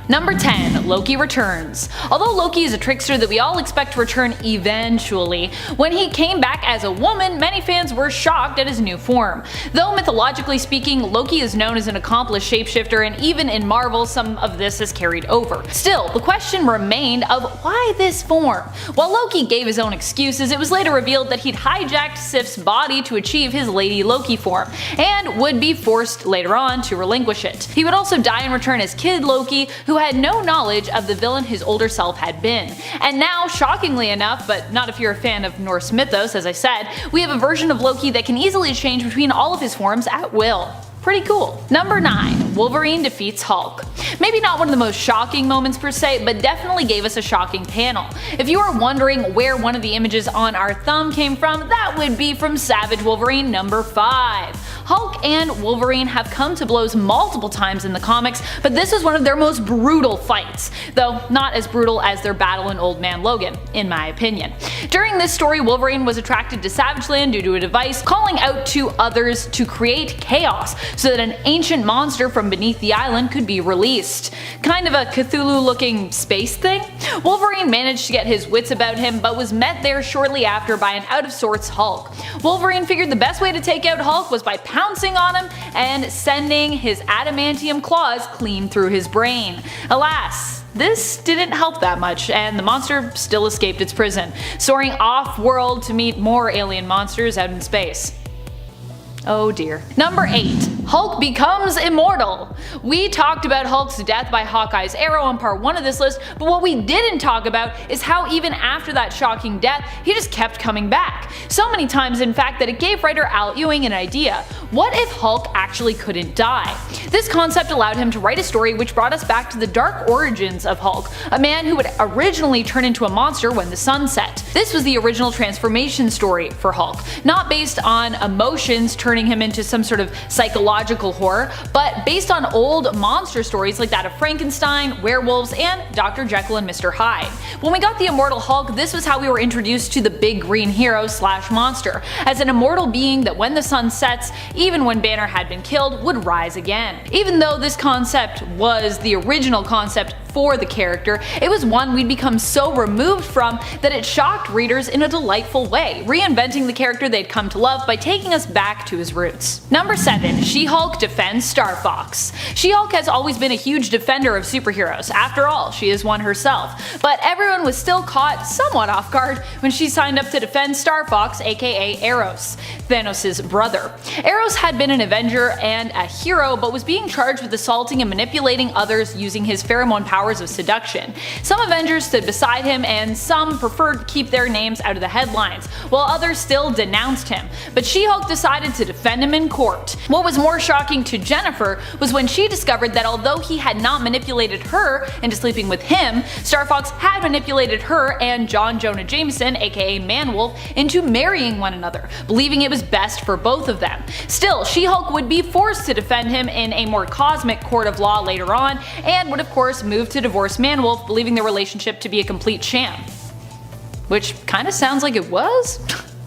Number 10. Loki returns. Although Loki is a trickster that we all expect to return eventually, when he came back as a woman, many fans were shocked at his new form. Though mythologically speaking, Loki is known as an accomplished shapeshifter, and even in Marvel some of this is carried over. Still, the question remained of why this form? While Loki gave his own excuses, it was later revealed that he'd hijacked Sif's body to achieve his Lady Loki form, and would be forced later on to relinquish it. He would also die and return as Kid Loki, who had no knowledge of the villain his older self had been. And now, shockingly enough, but not if you're a fan of Norse mythos as I said, we have a version of Loki that can easily change between all of his forms at will. Pretty cool. Number 9. Wolverine defeats Hulk. Maybe not one of the most shocking moments per se, but definitely gave us a shocking panel. If you are wondering where one of the images on our thumb came from, that would be from Savage Wolverine number 5. Hulk and Wolverine have come to blows multiple times in the comics, but this was one of their most brutal fights, though not as brutal as their battle in Old Man Logan, in my opinion. During this story, Wolverine was attracted to Savage Land due to a device calling out to others to create chaos, so that an ancient monster from beneath the island could be released. Kind of a Cthulhu-looking space thing? Wolverine managed to get his wits about him, but was met there shortly after by an out-of-sorts Hulk. Wolverine figured the best way to take out Hulk was by pouncing on him and sending his adamantium claws clean through his brain. Alas, this didn't help that much, and the monster still escaped its prison, soaring off-world to meet more alien monsters out in space. Oh dear. Number 8. Hulk becomes immortal. We talked about Hulk's death by Hawkeye's arrow on part 1 of this list, but what we didn't talk about is how even after that shocking death, he just kept coming back. So many times in fact that it gave writer Al Ewing an idea. What if Hulk actually couldn't die? This concept allowed him to write a story which brought us back to the dark origins of Hulk, a man who would originally turn into a monster when the sun set. This was the original transformation story for Hulk, not based on emotions turning him into some sort of psychological horror, but based on old monster stories like that of Frankenstein, werewolves, and Dr. Jekyll and Mr. Hyde. When we got the immortal Hulk, this was how we were introduced to the big green hero slash monster, as an immortal being that when the sun sets, even when Banner had been killed, would rise again. Even though this concept was the original concept for the character, it was one we'd become so removed from that it shocked readers in a delightful way, reinventing the character they'd come to love by taking us back to his roots. Number 7. She-Hulk defends Star Fox. She-Hulk has always been a huge defender of superheroes. After all, she is one herself. But everyone was still caught somewhat off guard when she signed up to defend Star Fox, aka Eros, Thanos' brother. Eros had been an Avenger and a hero, but was being charged with assaulting and manipulating others using his pheromone powers of seduction. Some Avengers stood beside him, and some preferred to keep their names out of the headlines, while others still denounced him. But She-Hulk decided to defend him in court. What was more shocking to Jennifer was when she discovered that although he had not manipulated her into sleeping with him, Star Fox had manipulated her and John Jonah Jameson, aka Manwolf, into marrying one another, believing it was best for both of them. Still, She-Hulk would be forced to defend him in a more cosmic court of law later on, and would of course move to divorce Manwolf, believing their relationship to be a complete sham. Which kinda sounds like it was?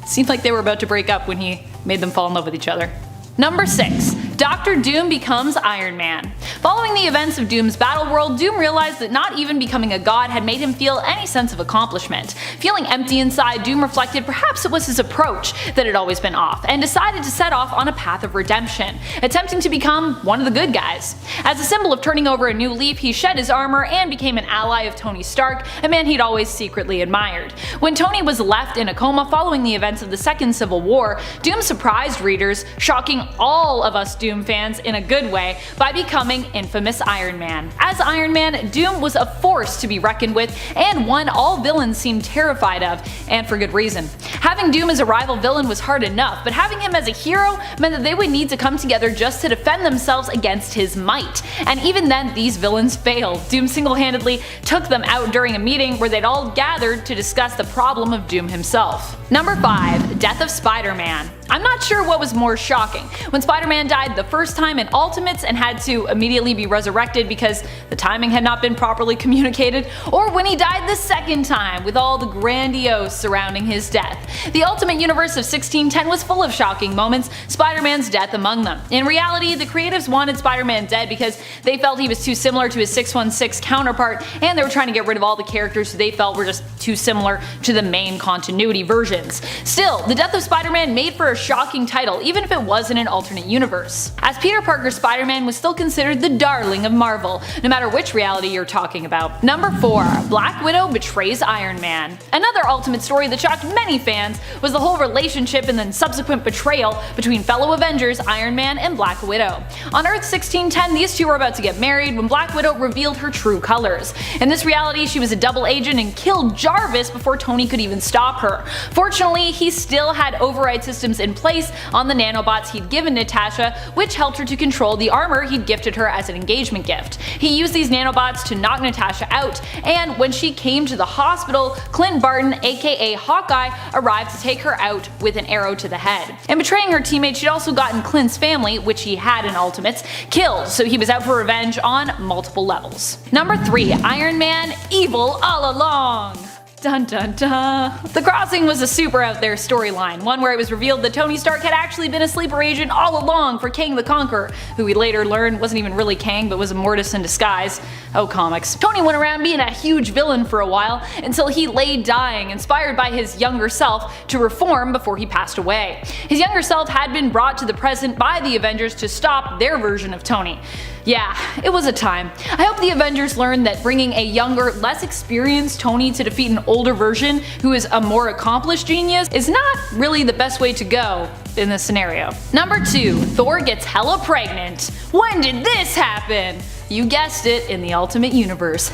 Seemed like they were about to break up when he made them fall in love with each other. Number 6. Dr. Doom becomes Iron Man. Following the events of Doom's battle world, Doom realized that not even becoming a god had made him feel any sense of accomplishment. Feeling empty inside, Doom reflected perhaps it was his approach that had always been off, and decided to set off on a path of redemption, attempting to become one of the good guys. As a symbol of turning over a new leaf, he shed his armor and became an ally of Tony Stark, a man he'd always secretly admired. When Tony was left in a coma following the events of the Second Civil War, Doom surprised readers, shocking all of us Doom fans in a good way by becoming infamous Iron Man. As Iron Man, Doom was a force to be reckoned with, and one all villains seemed terrified of, and for good reason. Having Doom as a rival villain was hard enough, but having him as a hero meant that they would need to come together just to defend themselves against his might. And even then, these villains failed. Doom single-handedly took them out during a meeting where they'd all gathered to discuss the problem of Doom himself. Number 5. Death of Spider-Man. I'm not sure what was more shocking, when Spider-Man died the first time in Ultimates and had to immediately be resurrected because the timing had not been properly communicated, or when he died the second time with all the grandiose surrounding his death. The Ultimate Universe of 1610 was full of shocking moments, Spider-Man's death among them. In reality, the creatives wanted Spider-Man dead because they felt he was too similar to his 616 counterpart, and they were trying to get rid of all the characters who they felt were just too similar to the main continuity versions. Still, the death of Spider-Man made for a shocking title, even if it was in an alternate universe, as Peter Parker's Spider-Man was still considered the darling of Marvel, no matter which reality you're talking about. Number 4. Black Widow betrays Iron Man. Another Ultimate story that shocked many fans was the whole relationship and then subsequent betrayal between fellow Avengers Iron Man and Black Widow. On Earth 1610, these two were about to get married when Black Widow revealed her true colors. In this reality, she was a double agent and killed Jarvis before Tony could even stop her. Fortunately, he still had override systems in place on the nanobots he'd given Natasha, which helped her to control the armor he'd gifted her as an engagement gift. He used these nanobots to knock Natasha out, and when she came to the hospital, Clint Barton, aka Hawkeye, arrived to take her out with an arrow to the head. In betraying her teammate, she'd also gotten Clint's family, which he had in Ultimates, killed, so he was out for revenge on multiple levels. Number 3. Iron Man, evil all along. Dun dun dun. The Crossing was a super out there storyline, one where it was revealed that Tony Stark had actually been a sleeper agent all along for Kang the Conqueror, who we later learned wasn't even really Kang but was a Mortis in disguise. Oh, comics. Tony went around being a huge villain for a while until he lay dying, inspired by his younger self to reform before he passed away. His younger self had been brought to the present by the Avengers to stop their version of Tony. Yeah, it was a time. I hope the Avengers learned that bringing a younger, less experienced Tony to defeat an older version who is a more accomplished genius is not really the best way to go in this scenario. Number 2. Thor gets hella pregnant. When did this happen? You guessed it, in the Ultimate Universe.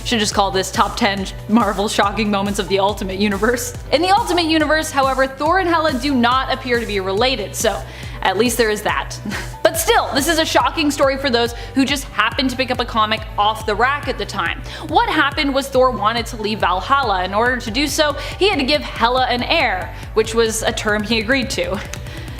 Should just call this top 10 Marvel shocking moments of the Ultimate Universe. In the Ultimate Universe, however, Thor and Hela do not appear to be related, so at least there is that. But still, this is a shocking story for those who just happened to pick up a comic off the rack at the time. What happened was Thor wanted to leave Valhalla. In order to do so, he had to give Hela an heir, which was a term he agreed to.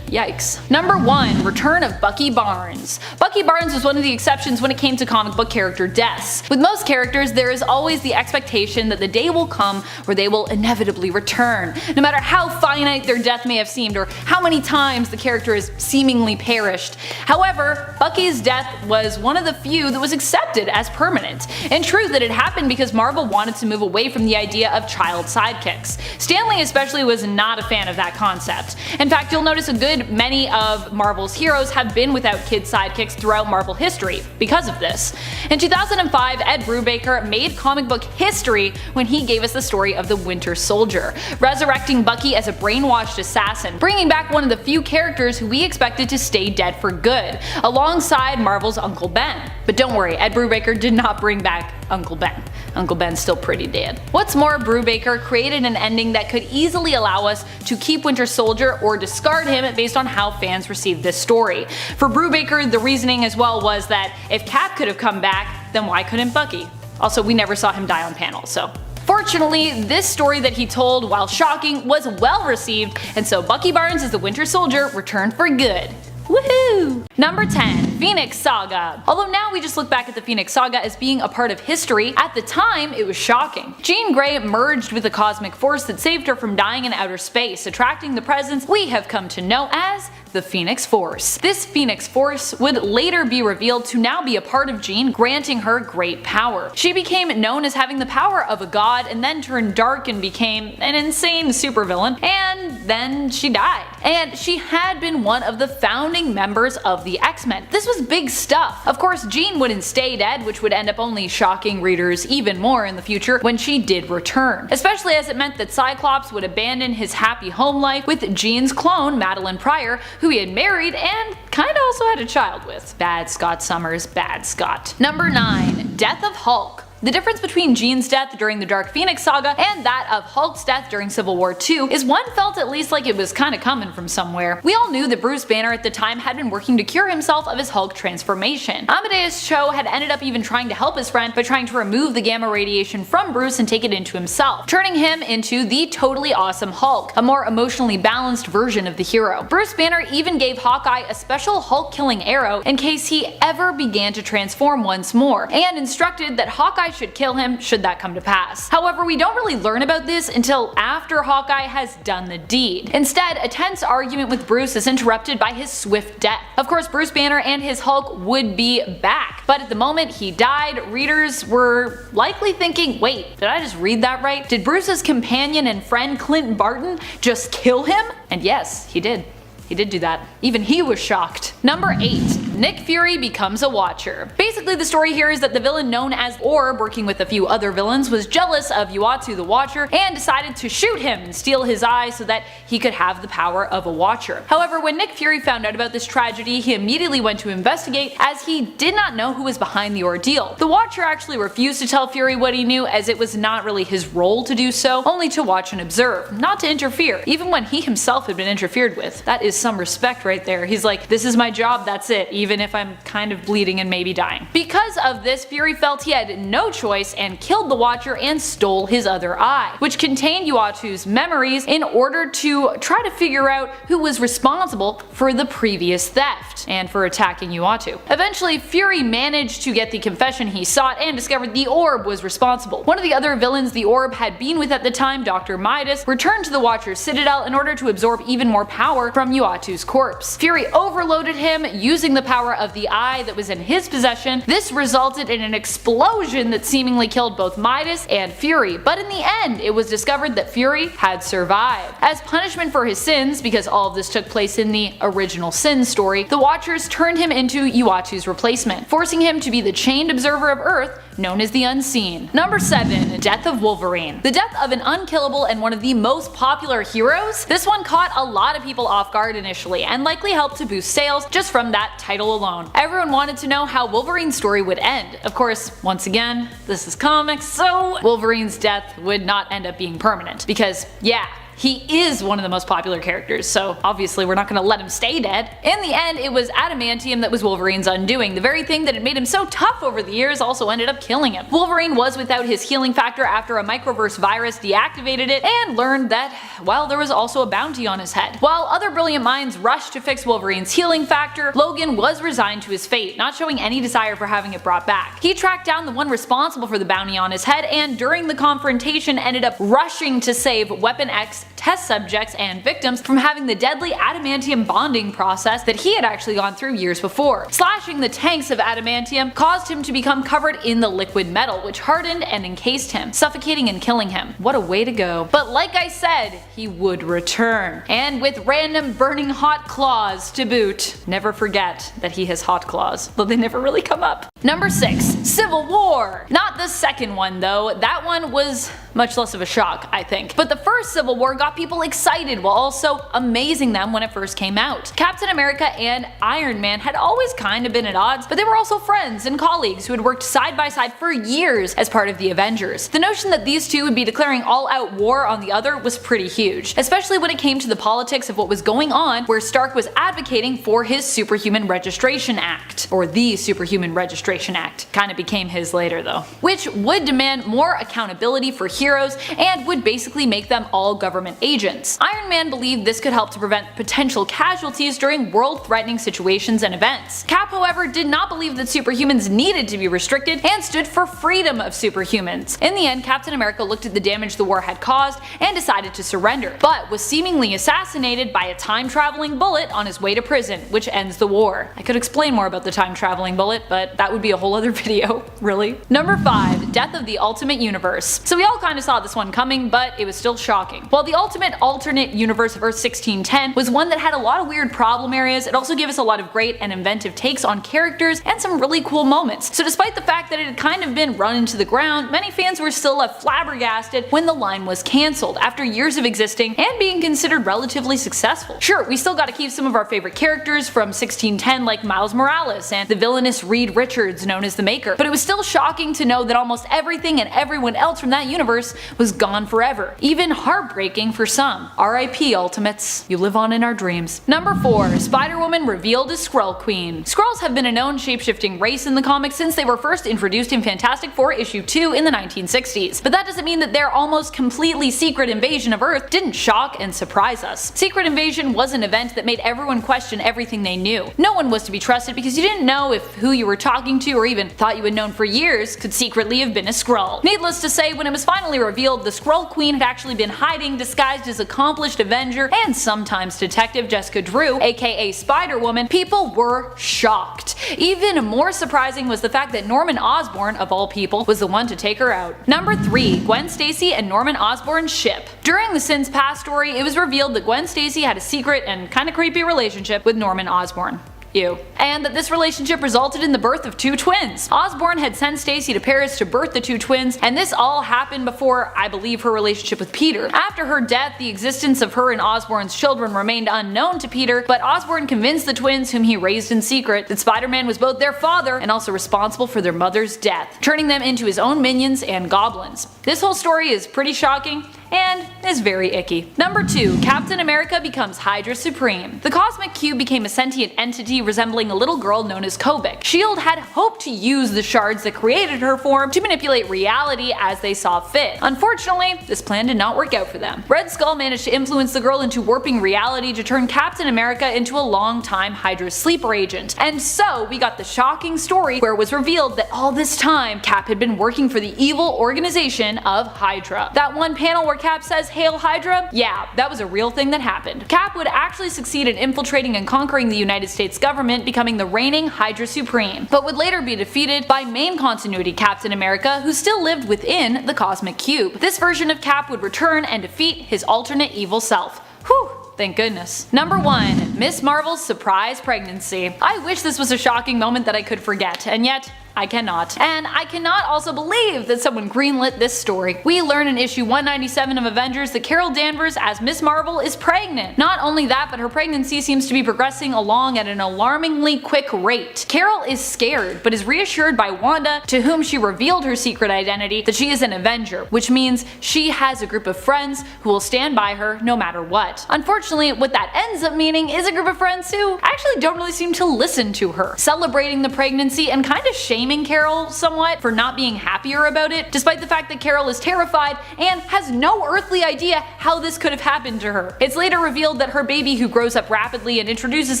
Yikes. Number 1. Return of Bucky Barnes. Bucky Barnes was one of the exceptions when it came to comic book character deaths. With most characters, there is always the expectation that the day will come where they will inevitably return, no matter how finite their death may have seemed or how many times the character has seemingly perished. However, Bucky's death was one of the few that was accepted as permanent. In truth, it had happened because Marvel wanted to move away from the idea of child sidekicks. Stan Lee especially was not a fan of that concept. In fact, you'll notice a good many of Marvel's heroes have been without kid sidekicks throughout Marvel history because of this. In 2005, Ed Brubaker made comic book history when he gave us the story of the Winter Soldier, resurrecting Bucky as a brainwashed assassin, bringing back one of the few characters who we expected to stay dead for good, alongside Marvel's Uncle Ben. But don't worry, Ed Brubaker did not bring back Uncle Ben. Uncle Ben's still pretty dead. What's more, Brubaker created an ending that could easily allow us to keep Winter Soldier or discard him based on how fans received this story. For Brubaker, the reasoning as well was that if Cap could have come back, then why couldn't Bucky? Also, we never saw him die on panel, so. Fortunately, this story that he told, while shocking, was well received, and so Bucky Barnes as the Winter Soldier returned for good. Woohoo! Number 10. Phoenix Saga. Although now we just look back at the Phoenix Saga as being a part of history, at the time it was shocking. Jean Grey merged with the cosmic force that saved her from dying in outer space, attracting the presence we have come to know as the Phoenix Force. This Phoenix Force would later be revealed to now be a part of Jean, granting her great power. She became known as having the power of a god and then turned dark and became an insane supervillain, and then she died. And she had been one of the founding members of the X-Men. This was big stuff. Of course, Jean wouldn't stay dead, which would end up only shocking readers even more in the future when she did return, especially as it meant that Cyclops would abandon his happy home life with Jean's clone, Madeline Pryor, who he had married and kinda also had a child with. Bad Scott Summers, bad Scott. Number 9. Death of Hulk. The difference between Jean's death during the Dark Phoenix saga and that of Hulk's death during Civil War II is one felt at least like it was kinda coming from somewhere. We all knew that Bruce Banner at the time had been working to cure himself of his Hulk transformation. Amadeus Cho had ended up even trying to help his friend by trying to remove the gamma radiation from Bruce and take it into himself, turning him into the totally awesome Hulk, a more emotionally balanced version of the hero. Bruce Banner even gave Hawkeye a special Hulk-killing arrow in case he ever began to transform once more, and instructed that Hawkeye should kill him should that come to pass. However, we don't really learn about this until after Hawkeye has done the deed. Instead, a tense argument with Bruce is interrupted by his swift death. Of course, Bruce Banner and his Hulk would be back, but at the moment he died, readers were likely thinking, wait, did I just read that right? Did Bruce's companion and friend Clint Barton just kill him? And yes, he did. He did do that. Even he was shocked. Number 8. Nick Fury becomes a Watcher. Basically, the story here is that the villain known as Orb, working with a few other villains, was jealous of Uatu the Watcher and decided to shoot him and steal his eye so that he could have the power of a Watcher. However, when Nick Fury found out about this tragedy, he immediately went to investigate, as he did not know who was behind the ordeal. The Watcher actually refused to tell Fury what he knew, as it was not really his role to do so, only to watch and observe, not to interfere, even when he himself had been interfered with. That is some respect right there. He's like, this is my job, that's it, even if I'm kind of bleeding and maybe dying. Because of this, Fury felt he had no choice and killed the Watcher and stole his other eye, which contained Uatu's memories, in order to try to figure out who was responsible for the previous theft and for attacking Uatu. Eventually, Fury managed to get the confession he sought and discovered the Orb was responsible. One of the other villains the Orb had been with at the time, Dr. Midas, returned to the Watcher's citadel in order to absorb even more power from Uatu's corpse. Fury overloaded him using the power of the eye that was in his possession. This resulted in an explosion that seemingly killed both Midas and Fury, but in the end it was discovered that Fury had survived. As punishment for his sins, because all of this took place in the original Sin story, the Watchers turned him into Uatu's replacement, forcing him to be the chained observer of Earth known as the Unseen. Number 7. Death of Wolverine. The death of an unkillable and one of the most popular heroes? This one caught a lot of people off guard initially, and likely helped to boost sales just from that title alone. Everyone wanted to know how Wolverine's story would end. Of course, once again, this is comics, so Wolverine's death would not end up being permanent. Because, yeah, he is one of the most popular characters, so obviously we're not going to let him stay dead. In the end, it was adamantium that was Wolverine's undoing. The very thing that had made him so tough over the years also ended up killing him. Wolverine was without his healing factor after a microverse virus deactivated it, and learned that, well, there was also a bounty on his head. While other brilliant minds rushed to fix Wolverine's healing factor, Logan was resigned to his fate, not showing any desire for having it brought back. He tracked down the one responsible for the bounty on his head, and during the confrontation ended up rushing to save Weapon X test subjects and victims from having the deadly adamantium bonding process that he had actually gone through years before. Slashing the tanks of adamantium caused him to become covered in the liquid metal, which hardened and encased him, suffocating and killing him. What a way to go. But like I said, he would return. And with random burning hot claws to boot. Never forget that he has hot claws, though they never really come up. Number 6. Civil War. Not the second one though, that one was much less of a shock, I think. But the first Civil War got people excited while also amazing them when it first came out. Captain America and Iron Man had always kind of been at odds, but they were also friends and colleagues who had worked side by side for years as part of the Avengers. The notion that these two would be declaring all-out war on the other was pretty huge, especially when it came to the politics of what was going on, where Stark was advocating for his Superhuman Registration Act, or the Superhuman Registration Act. Kinda became his later though. Which would demand more accountability for heroes and would basically make them all government agents. Iron Man believed this could help to prevent potential casualties during world-threatening situations and events. Cap, however, did not believe that superhumans needed to be restricted and stood for freedom of superhumans. In the end, Captain America looked at the damage the war had caused and decided to surrender, but was seemingly assassinated by a time-traveling bullet on his way to prison, which ends the war. I could explain more about the time-traveling bullet, but that would be a whole other video, really. Number 5. Death of the Ultimate Universe. So we all kinda saw this one coming, but it was still shocking. While the Ultimate Alternate Universe of Earth 1610 was one that had a lot of weird problem areas, it also gave us a lot of great and inventive takes on characters and some really cool moments. So despite the fact that it had kind of been run into the ground, many fans were still left flabbergasted when the line was cancelled after years of existing and being considered relatively successful. Sure, we still got to keep some of our favorite characters from 1610 like Miles Morales and the villainous Reed Richards Richards, known as the Maker, but it was still shocking to know that almost everything and everyone else from that universe was gone forever. Even heartbreaking for some. R.I.P. Ultimates. You live on in our dreams. Number 4. Spider-Woman revealed as Skrull Queen. Skrulls have been a known shape-shifting race in the comics since they were first introduced in Fantastic Four issue 2 in the 1960s, but that doesn't mean that their almost completely secret invasion of Earth didn't shock and surprise us. Secret Invasion was an event that made everyone question everything they knew. No one was to be trusted because you didn't know if who you were talking to or even thought you had known for years could secretly have been a Skrull. Needless to say, when it was finally revealed the Skrull Queen had actually been hiding disguised as accomplished Avenger and sometimes detective Jessica Drew, aka Spider-Woman, people were shocked. Even more surprising was the fact that Norman Osborn, of all people, was the one to take her out. Number 3. Gwen Stacy and Norman Osborn's ship. During the Sins Past story, it was revealed that Gwen Stacy had a secret and kinda creepy relationship with Norman Osborn. Ew. And that this relationship resulted in the birth of 2 twins. Osborn had sent Stacy to Paris to birth the 2 twins, and this all happened before, I believe, her relationship with Peter. After her death, the existence of her and Osborn's children remained unknown to Peter, but Osborn convinced the twins, whom he raised in secret, that Spider-Man was both their father and also responsible for their mother's death, turning them into his own minions and goblins. This whole story is pretty shocking and is very icky. Number 2. Captain America becomes Hydra Supreme. The Cosmic Cube became a sentient entity resembling a little girl known as Kobik. S.H.I.E.L.D. had hoped to use the shards that created her form to manipulate reality as they saw fit. Unfortunately, this plan did not work out for them. Red Skull managed to influence the girl into warping reality to turn Captain America into a long-time Hydra sleeper agent. And so we got the shocking story where it was revealed that all this time Cap had been working for the evil organization of Hydra. That one panel where Cap says, "Hail Hydra?" Yeah, that was a real thing that happened. Cap would actually succeed in infiltrating and conquering the United States government, becoming the reigning Hydra Supreme, but would later be defeated by main continuity Captain America, who still lived within the Cosmic Cube. This version of Cap would return and defeat his alternate evil self. Whew. Thank goodness. Number 1. Miss Marvel's surprise pregnancy. I wish this was a shocking moment that I could forget, and yet I cannot. And I cannot also believe that someone greenlit this story. We learn in issue 197 of Avengers that Carol Danvers as Miss Marvel is pregnant. Not only that, but her pregnancy seems to be progressing along at an alarmingly quick rate. Carol is scared, but is reassured by Wanda, to whom she revealed her secret identity, that she is an Avenger, which means she has a group of friends who will stand by her no matter what. Unfortunately, what that ends up meaning is a group of friends who actually don't really seem to listen to her, celebrating the pregnancy and kind of shaming Carol somewhat for not being happier about it, despite the fact that Carol is terrified and has no earthly idea how this could have happened to her. It's later revealed that her baby, who grows up rapidly and introduces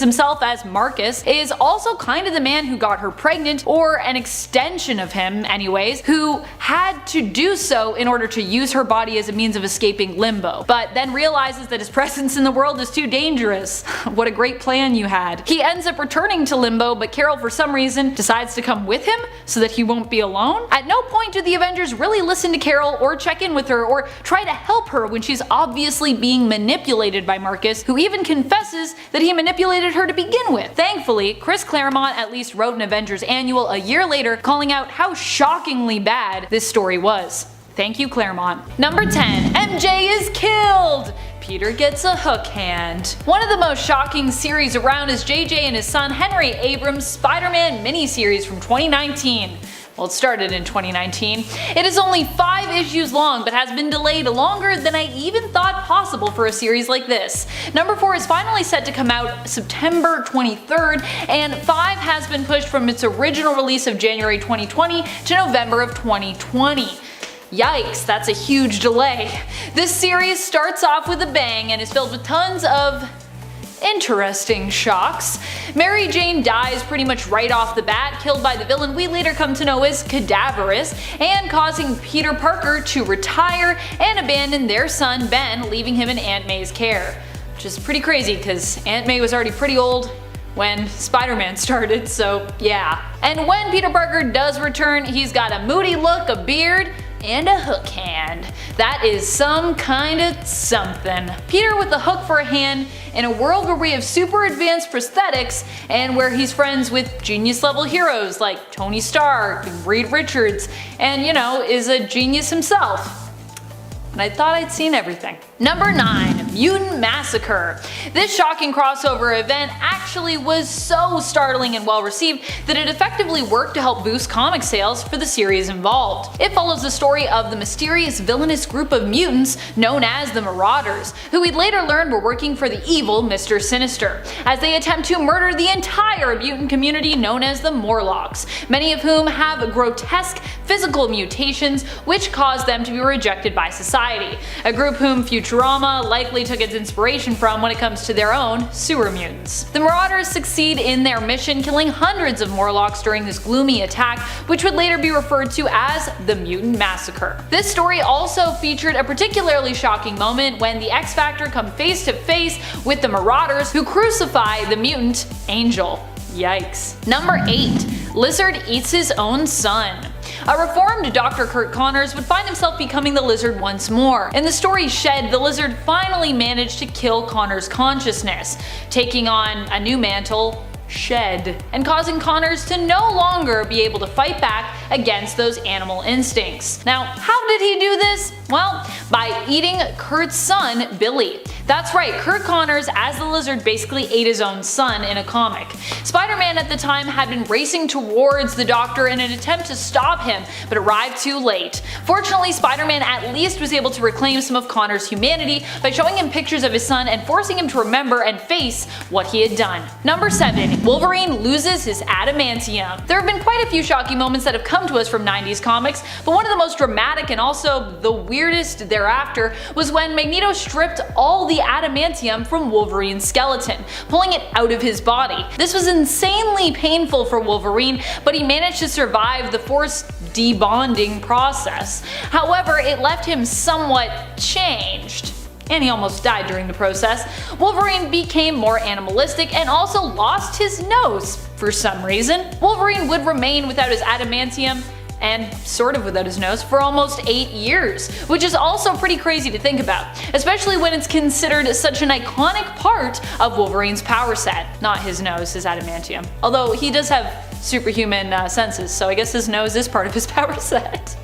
himself as Marcus, is also kind of the man who got her pregnant, or an extension of him anyways, who had to do so in order to use her body as a means of escaping Limbo, but then realizes that his presence in the world is too dangerous. What a great plan you had. He ends up returning to Limbo, but Carol for some reason decides to come with him so that he won't be alone. At no point do the Avengers really listen to Carol or check in with her or try to help her when she's obviously being manipulated by Marcus, who even confesses that he manipulated her to begin with. Thankfully, Chris Claremont at least wrote an Avengers Annual a year later calling out how shockingly bad this story was. Thank you, Claremont. Number 10. MJ is killed! Peter gets a hook hand. One of the most shocking series around is JJ and his son Henry Abrams' Spider-Man miniseries from 2019. Well, it started in 2019. It is only 5 issues long, but has been delayed longer than I even thought possible for a series like this. Number 4 is finally set to come out September 23rd, and 5 has been pushed from its original release of January 2020 to November of 2020. Yikes, that's a huge delay. This series starts off with a bang and is filled with tons of interesting shocks. Mary Jane dies pretty much right off the bat, killed by the villain we later come to know as Cadaverous, and causing Peter Parker to retire and abandon their son Ben, leaving him in Aunt May's care. Which is pretty crazy because Aunt May was already pretty old when Spider-Man started, so yeah. And when Peter Parker does return, he's got a moody look, a beard, and a hook hand. That is some kind of something. Peter with a hook for a hand in a world where we have super advanced prosthetics and where he's friends with genius level heroes like Tony Stark and Reed Richards and, you know, is a genius himself. and I thought I'd seen everything. Number 9. Mutant Massacre. This shocking crossover event actually was so startling and well received that it effectively worked to help boost comic sales for the series involved. It follows the story of the mysterious villainous group of mutants known as the Marauders, who we'd later learn were working for the evil Mr. Sinister, as they attempt to murder the entire mutant community known as the Morlocks, many of whom have grotesque physical mutations which cause them to be rejected by society, a group whom Futurama likely took its inspiration from when it comes to their own sewer mutants. The Marauders succeed in their mission, killing hundreds of Morlocks during this gloomy attack, which would later be referred to as the Mutant Massacre. This story also featured a particularly shocking moment when the X-Factor come face to face with the Marauders, who crucify the mutant Angel. Yikes. Number 8. Lizard eats his own son. A reformed Dr. Curt Connors would find himself becoming the Lizard once more. In the story Shed, the Lizard finally managed to kill Connors' consciousness, taking on a new mantle, Shed, and causing Connors to no longer be able to fight back against those animal instincts. Now, how did he do this? Well, by eating Kurt's son, Billy. That's right, Curt Connors as the Lizard basically ate his own son in a comic. Spider-Man at the time had been racing towards the Doctor in an attempt to stop him, but arrived too late. Fortunately, Spider-Man at least was able to reclaim some of Connors' humanity by showing him pictures of his son and forcing him to remember and face what he had done. Number 7. Wolverine loses his adamantium. There have been quite a few shocking moments that have come to us from 90s comics, but one of the most dramatic and also the weirdest thereafter was when Magneto stripped all the adamantium from Wolverine's skeleton, pulling it out of his body. This was insanely painful for Wolverine, but he managed to survive the forced debonding process. However, it left him somewhat changed, and he almost died during the process. Wolverine became more animalistic and also lost his nose for some reason. Wolverine would remain without his adamantium and sort of without his nose for almost 8 years, which is also pretty crazy to think about, especially when it's considered such an iconic part of Wolverine's power set. Not his nose, his adamantium. Although he does have superhuman senses, so I guess his nose is part of his power set.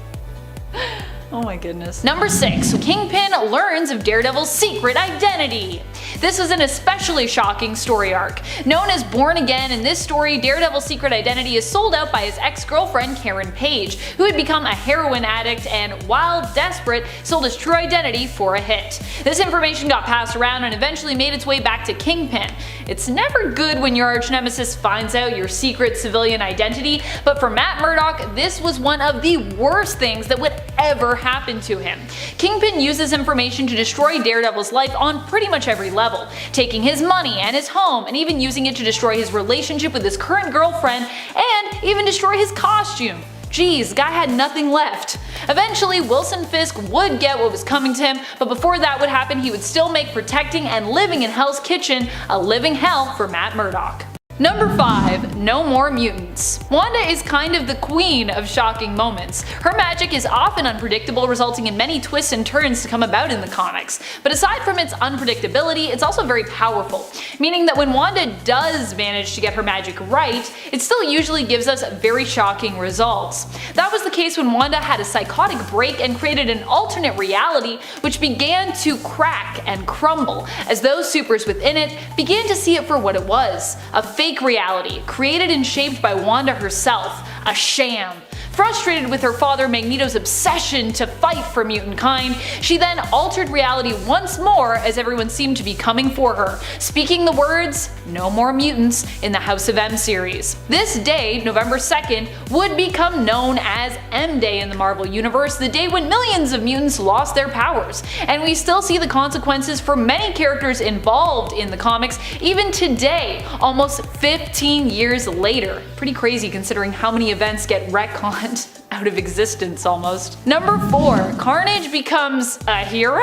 Oh my goodness. Number 6. Kingpin learns of Daredevil's secret identity. This was an especially shocking story arc. Known as Born Again, in this story, Daredevil's secret identity is sold out by his ex-girlfriend Karen Page, who had become a heroin addict and, while desperate, sold his true identity for a hit. This information got passed around and eventually made its way back to Kingpin. It's never good when your arch-nemesis finds out your secret civilian identity, but for Matt Murdock, this was one of the worst things that would ever happen to him. Kingpin uses information to destroy Daredevil's life on pretty much every level, taking his money and his home, and even using it to destroy his relationship with his current girlfriend, and even destroy his costume. Geez, guy had nothing left. Eventually, Wilson Fisk would get what was coming to him, but before that would happen, he would still make protecting and living in Hell's Kitchen a living hell for Matt Murdock. Number 5. No More Mutants. Wanda is kind of the queen of shocking moments. Her magic is often unpredictable, resulting in many twists and turns to come about in the comics. But aside from its unpredictability, it's also very powerful, meaning that when Wanda does manage to get her magic right, it still usually gives us very shocking results. That was the case when Wanda had a psychotic break and created an alternate reality which began to crack and crumble as those supers within it began to see it for what it was, a fake reality, created and shaped by Wanda herself, a sham. Frustrated with her father Magneto's obsession to fight for mutant kind, she then altered reality once more as everyone seemed to be coming for her, speaking the words, "No more mutants" in the House of M series. This day, November 2nd, would become known as M-Day in the Marvel Universe, the day when millions of mutants lost their powers, and we still see the consequences for many characters involved in the comics even today, almost 15 years later. Pretty crazy considering how many events get retconned out of existence almost. Number 4. Carnage becomes a hero?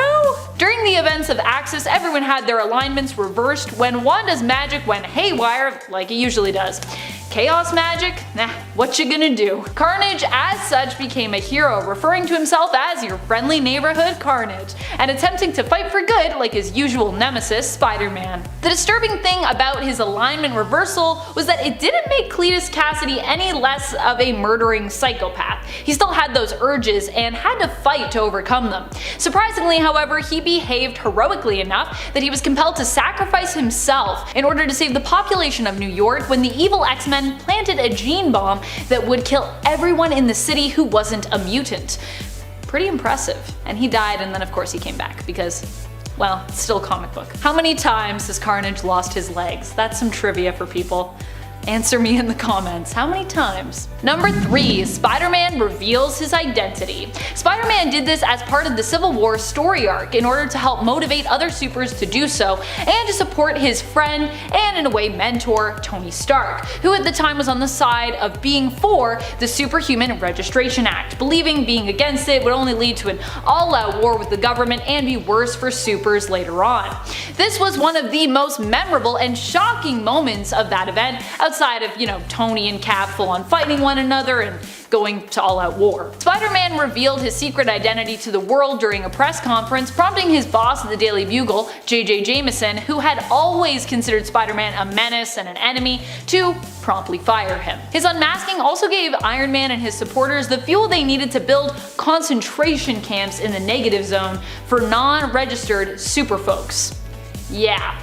During the events of Axis, everyone had their alignments reversed when Wanda's magic went haywire like it usually does. chaos magic? Nah, what you gonna do? Carnage as such became a hero, referring to himself as your friendly neighborhood Carnage, and attempting to fight for good like his usual nemesis, Spider-Man. The disturbing thing about his alignment reversal was that it didn't make Cletus Kasady any less of a murdering psychopath. He still had those urges and had to fight to overcome them. Surprisingly, however, he behaved heroically enough that he was compelled to sacrifice himself in order to save the population of New York when the evil X-Men planted a gene bomb that would kill everyone in the city who wasn't a mutant. Pretty impressive. And he died, and then of course he came back because, well, it's still a comic book. How many times has Carnage lost his legs? That's some trivia for people. Answer me in the comments. How many times? Number 3. Spider-Man reveals his identity. Spider-Man did this as part of the Civil War story arc in order to help motivate other supers to do so and to support his friend and in a way mentor, Tony Stark, who at the time was on the side of being for the Superhuman Registration Act, believing being against it would only lead to an all-out war with the government and be worse for supers later on. This was one of the most memorable and shocking moments of that event, outside of, Tony and Cap full on fighting one another and going to all-out war. Spider-Man revealed his secret identity to the world during a press conference, prompting his boss at the Daily Bugle, J.J. Jameson, who had always considered Spider-Man a menace and an enemy, to promptly fire him. His unmasking also gave Iron Man and his supporters the fuel they needed to build concentration camps in the negative zone for non-registered super folks. Yeah.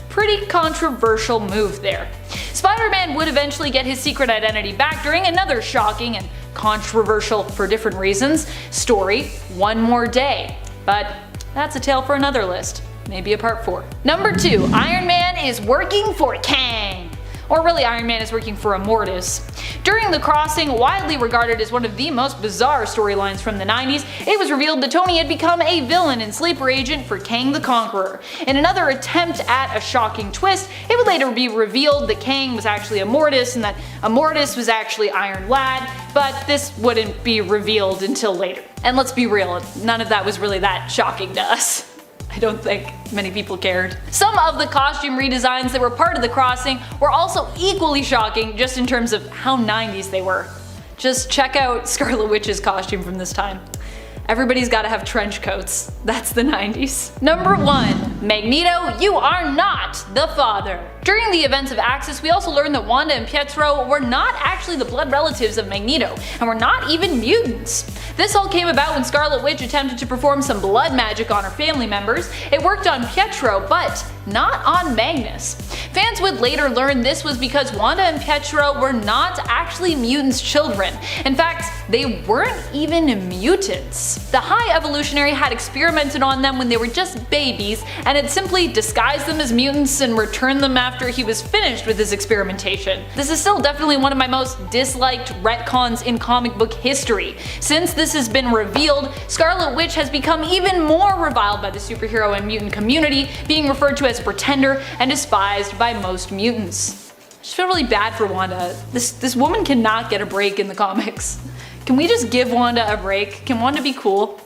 Pretty controversial move there. Spider-Man would eventually get his secret identity back during another shocking and controversial for different reasons story, One More Day. But that's a tale for another list. Maybe a part 4. Number 2. Iron Man is working for Kang. Or really, Iron Man is working for Immortus. During The Crossing, widely regarded as one of the most bizarre storylines from the 90s, it was revealed that Tony had become a villain and sleeper agent for Kang the Conqueror. In another attempt at a shocking twist, it would later be revealed that Kang was actually Immortus and that Immortus was actually Iron Lad, but this wouldn't be revealed until later. And let's be real, none of that was really that shocking to us. I don't think many people cared. Some of the costume redesigns that were part of The Crossing were also equally shocking just in terms of how 90s they were. Just check out Scarlet Witch's costume from this time. Everybody's gotta have trench coats. That's the 90s. Number 1. Magneto, you are not the father. During the events of Axis, we also learned that Wanda and Pietro were not actually the blood relatives of Magneto, and were not even mutants. This all came about when Scarlet Witch attempted to perform some blood magic on her family members. It worked on Pietro, but not on Magnus. Fans would later learn this was because Wanda and Pietro were not actually mutants' children. In fact, they weren't even mutants. The High Evolutionary had experimented on them when they were just babies, and had simply disguised them as mutants and returned them after he was finished with his experimentation. This is still definitely one of my most disliked retcons in comic book history. Since this has been revealed, Scarlet Witch has become even more reviled by the superhero and mutant community, being referred to as a pretender and despised by most mutants. I just feel really bad for Wanda. This woman cannot get a break in the comics. Can we just give Wanda a break? Can Wanda be cool?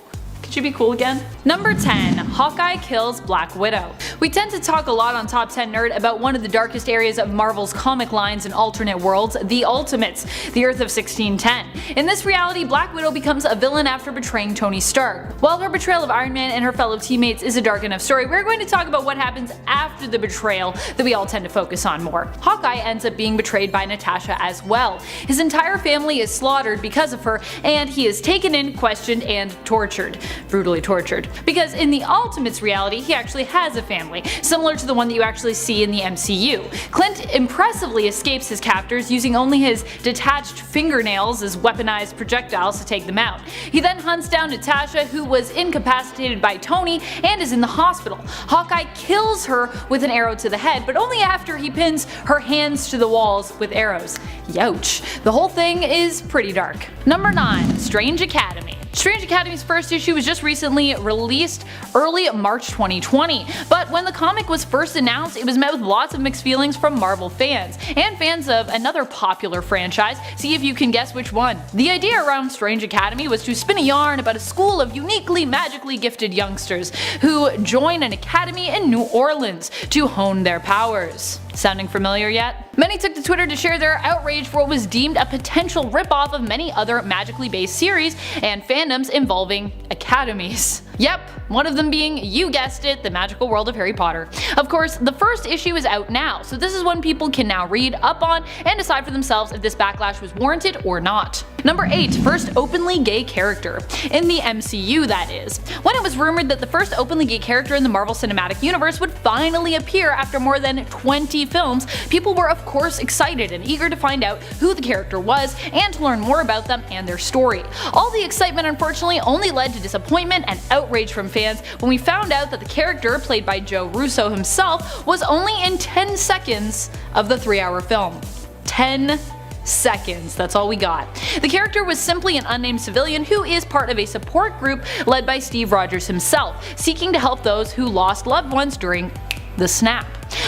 Could she be cool again? Number 10. Hawkeye kills Black Widow. We tend to talk a lot on Top 10 Nerd about one of the darkest areas of Marvel's comic lines and alternate worlds, the Ultimates, the Earth of 1610. In this reality, Black Widow becomes a villain after betraying Tony Stark. While her betrayal of Iron Man and her fellow teammates is a dark enough story, we're going to talk about what happens after the betrayal that we all tend to focus on more. Hawkeye ends up being betrayed by Natasha as well. His entire family is slaughtered because of her, and he is taken in, questioned, and tortured. Brutally tortured. Because in the Ultimates reality, he actually has a family, similar to the one that you actually see in the MCU. Clint impressively escapes his captors using only his detached fingernails as weaponized projectiles to take them out. He then hunts down Natasha, who was incapacitated by Tony and is in the hospital. Hawkeye kills her with an arrow to the head, but only after he pins her hands to the walls with arrows. Youch. The whole thing is pretty dark. Number 9. Strange Academy. Strange Academy's first issue was just recently released early March 2020, but when the comic was first announced, it was met with lots of mixed feelings from Marvel fans, and fans of another popular franchise. See if you can guess which one. The idea around Strange Academy was to spin a yarn about a school of uniquely magically gifted youngsters who join an academy in New Orleans to hone their powers. Sounding familiar yet? Many took to Twitter to share their outrage for what was deemed a potential ripoff of many other magically based series and fandoms involving academies. Yep, one of them being, you guessed it, the magical world of Harry Potter. Of course, the first issue is out now, so this is one people can now read up on and decide for themselves if this backlash was warranted or not. Number 8. First openly gay character. In the MCU, that is. When it was rumored that the first openly gay character in the Marvel Cinematic Universe would finally appear after more than 20 films, people were of course excited and eager to find out who the character was and to learn more about them and their story. All the excitement unfortunately only led to disappointment and outrage from fans when we found out that the character, played by Joe Russo himself, was only in 10 seconds of the 3-hour film. 10 seconds, that's all we got. The character was simply an unnamed civilian who is part of a support group led by Steve Rogers himself, seeking to help those who lost loved ones during the snap.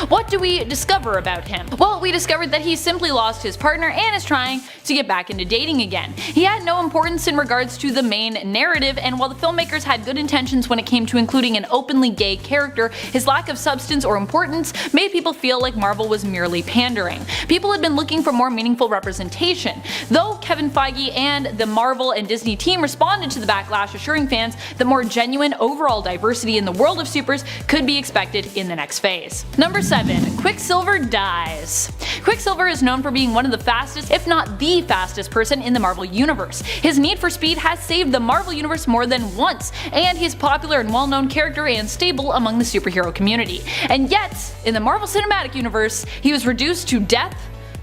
What do we discover about him? Well, we discovered that he simply lost his partner and is trying to get back into dating again. He had no importance in regards to the main narrative, and while the filmmakers had good intentions when it came to including an openly gay character, his lack of substance or importance made people feel like Marvel was merely pandering. People had been looking for more meaningful representation. Though Kevin Feige and the Marvel and Disney team responded to the backlash, assuring fans that more genuine overall diversity in the world of supers could be expected in the next phase. Number 7. Quicksilver dies. Quicksilver is known for being one of the fastest, if not the fastest person in the Marvel Universe. His need for speed has saved the Marvel Universe more than once, and he's a popular and well-known character and stable among the superhero community. And yet, in the Marvel Cinematic Universe, he was reduced to death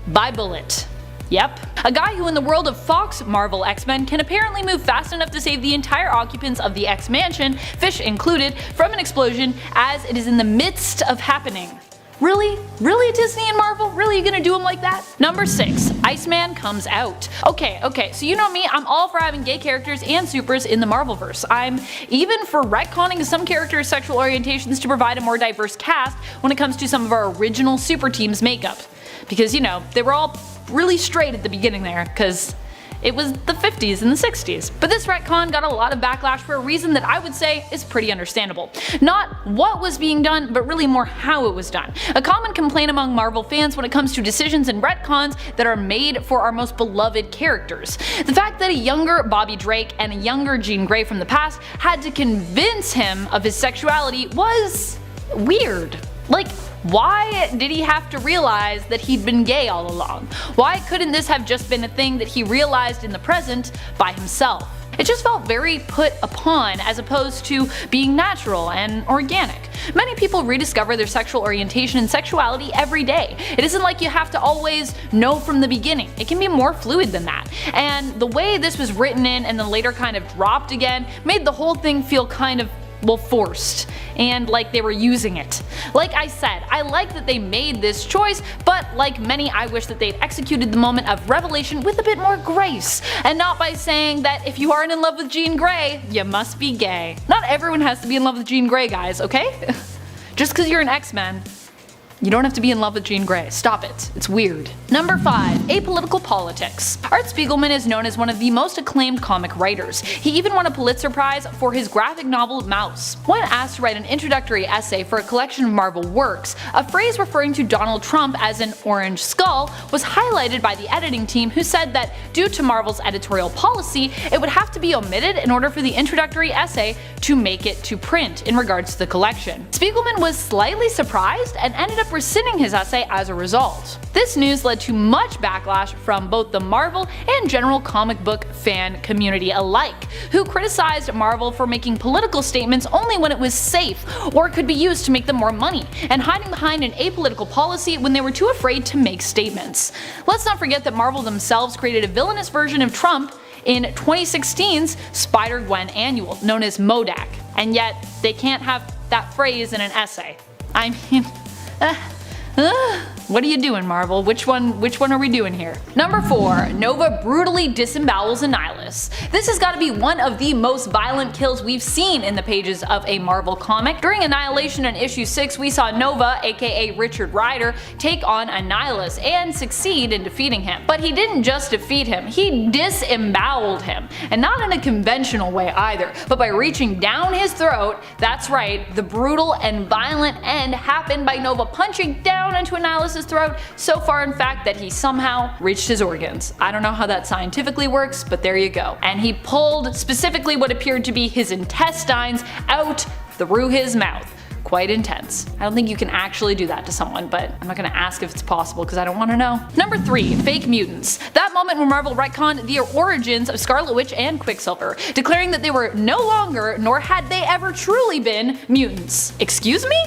by bullet. Yep. A guy who in the world of Fox Marvel X-Men can apparently move fast enough to save the entire occupants of the X-Mansion, Fish included, from an explosion as it is in the midst of happening. Really? Really, Disney and Marvel? Really, you gonna do them like that? Number 6. Iceman comes out. Okay, so you know me, I'm all for having gay characters and supers in the Marvelverse. I'm even for retconning some characters' sexual orientations to provide a more diverse cast when it comes to some of our original super teams' makeup. Because, you know, they were all really straight at the beginning there, because it was the 50s and the 60s. But this retcon got a lot of backlash for a reason that I would say is pretty understandable. Not what was being done, but really more how it was done. A common complaint among Marvel fans when it comes to decisions and retcons that are made for our most beloved characters. The fact that a younger Bobby Drake and a younger Jean Grey from the past had to convince him of his sexuality was weird. Like, why did he have to realize that he'd been gay all along? Why couldn't this have just been a thing that he realized in the present by himself? It just felt very put upon as opposed to being natural and organic. Many people rediscover their sexual orientation and sexuality every day. It isn't like you have to always know from the beginning. It can be more fluid than that. And the way this was written in and then later kind of dropped again made the whole thing feel kind of, well, forced, and like they were using it. Like I said, I like that they made this choice, but like many, I wish that they'd executed the moment of revelation with a bit more grace, and not by saying that if you aren't in love with Jean Grey, you must be gay. Not everyone has to be in love with Jean Grey, guys, okay? Just because you're an X-Men, you don't have to be in love with Jean Grey. Stop it. It's weird. Number 5. Apolitical politics. Art Spiegelman is known as one of the most acclaimed comic writers. He even won a Pulitzer Prize for his graphic novel Mouse. When asked to write an introductory essay for a collection of Marvel works, a phrase referring to Donald Trump as an orange skull was highlighted by the editing team, who said that due to Marvel's editorial policy, it would have to be omitted in order for the introductory essay to make it to print in regards to the collection. Spiegelman was slightly surprised and ended up rescinding his essay as a result. This news led to much backlash from both the Marvel and general comic book fan community alike, who criticized Marvel for making political statements only when it was safe or could be used to make them more money, and hiding behind an apolitical policy when they were too afraid to make statements. Let's not forget that Marvel themselves created a villainous version of Trump in 2016's Spider-Gwen annual, known as MODOK, and yet they can't have that phrase in an essay. I mean, What are you doing, Marvel? Which one are we doing here? Number 4. Nova brutally disembowels Annihilus. This has got to be one of the most violent kills we've seen in the pages of a Marvel comic. During Annihilation in issue 6, we saw Nova, aka Richard Rider, take on Annihilus and succeed in defeating him. But he didn't just defeat him, he disemboweled him. And not in a conventional way either, but by reaching down his throat. That's right, the brutal and violent end happened by Nova punching down into Annihilus' throat, so far in fact that he somehow reached his organs. I don't know how that scientifically works, but there you go. And he pulled specifically what appeared to be his intestines out through his mouth. Quite intense. I don't think you can actually do that to someone, but I'm not gonna ask if it's possible because I don't want to know. Number 3. Fake mutants. That moment when Marvel retconned the origins of Scarlet Witch and Quicksilver, declaring that they were no longer, nor had they ever truly been, mutants. Excuse me?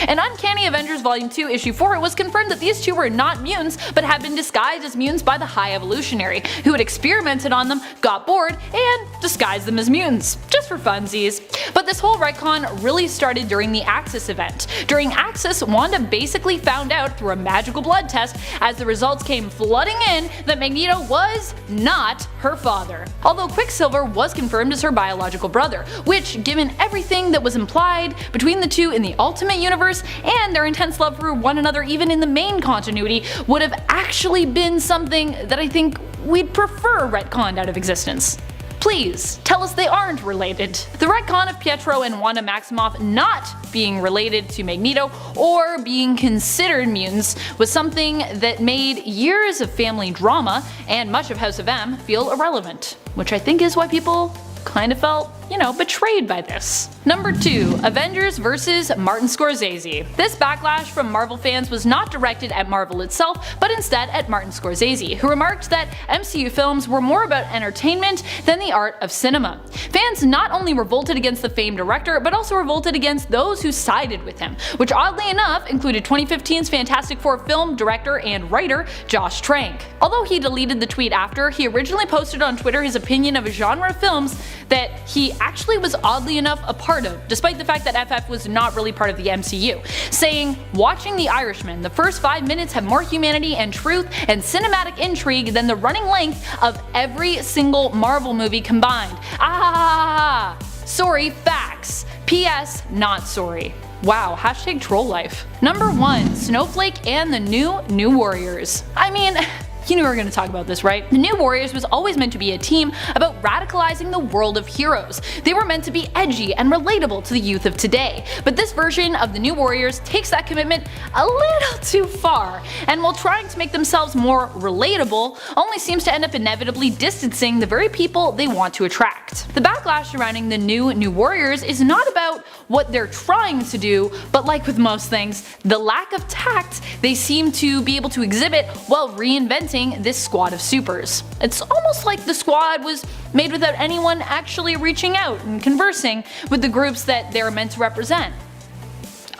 In Uncanny Avengers Volume 2 Issue 4, it was confirmed that these two were not mutants, but had been disguised as mutants by the High Evolutionary, who had experimented on them, got bored, and disguised them as mutants, just for funsies. But this whole retcon really started during the Axis event. During Axis, Wanda basically found out through a magical blood test, as the results came flooding in, that Magneto was not her father. Although Quicksilver was confirmed as her biological brother, which, given everything that was implied between the two in the Ultimate Universe, and their intense love for one another even in the main continuity, would have actually been something that I think we'd prefer retconned out of existence. Please, tell us they aren't related. The retcon of Pietro and Wanda Maximoff not being related to Magneto or being considered mutants was something that made years of family drama and much of House of M feel irrelevant, which I think is why people kind of felt, betrayed by this. Number 2. Avengers vs. Martin Scorsese. This backlash from Marvel fans was not directed at Marvel itself, but instead at Martin Scorsese, who remarked that MCU films were more about entertainment than the art of cinema. Fans not only revolted against the famed director, but also revolted against those who sided with him, which oddly enough included 2015's Fantastic Four film director and writer Josh Trank. Although he deleted the tweet after, he originally posted on Twitter his opinion of a genre of films that he actually was oddly enough a part of, despite the fact that FF was not really part of the MCU, saying, "Watching The Irishman, the first 5 minutes have more humanity and truth and cinematic intrigue than the running length of every single Marvel movie combined. Ah, sorry, facts. P.S. not sorry." Wow, hashtag troll life. Number 1. Snowflake and the New Warriors. I mean, you knew we were going to talk about this, right? The New Warriors was always meant to be a team about radicalizing the world of heroes. They were meant to be edgy and relatable to the youth of today. But this version of the New Warriors takes that commitment a little too far, and while trying to make themselves more relatable, only seems to end up inevitably distancing the very people they want to attract. The backlash surrounding the New Warriors is not about what they're trying to do, but like with most things, the lack of tact they seem to be able to exhibit while reinventing this squad of supers. It's almost like the squad was made without anyone actually reaching out and conversing with the groups that they're meant to represent.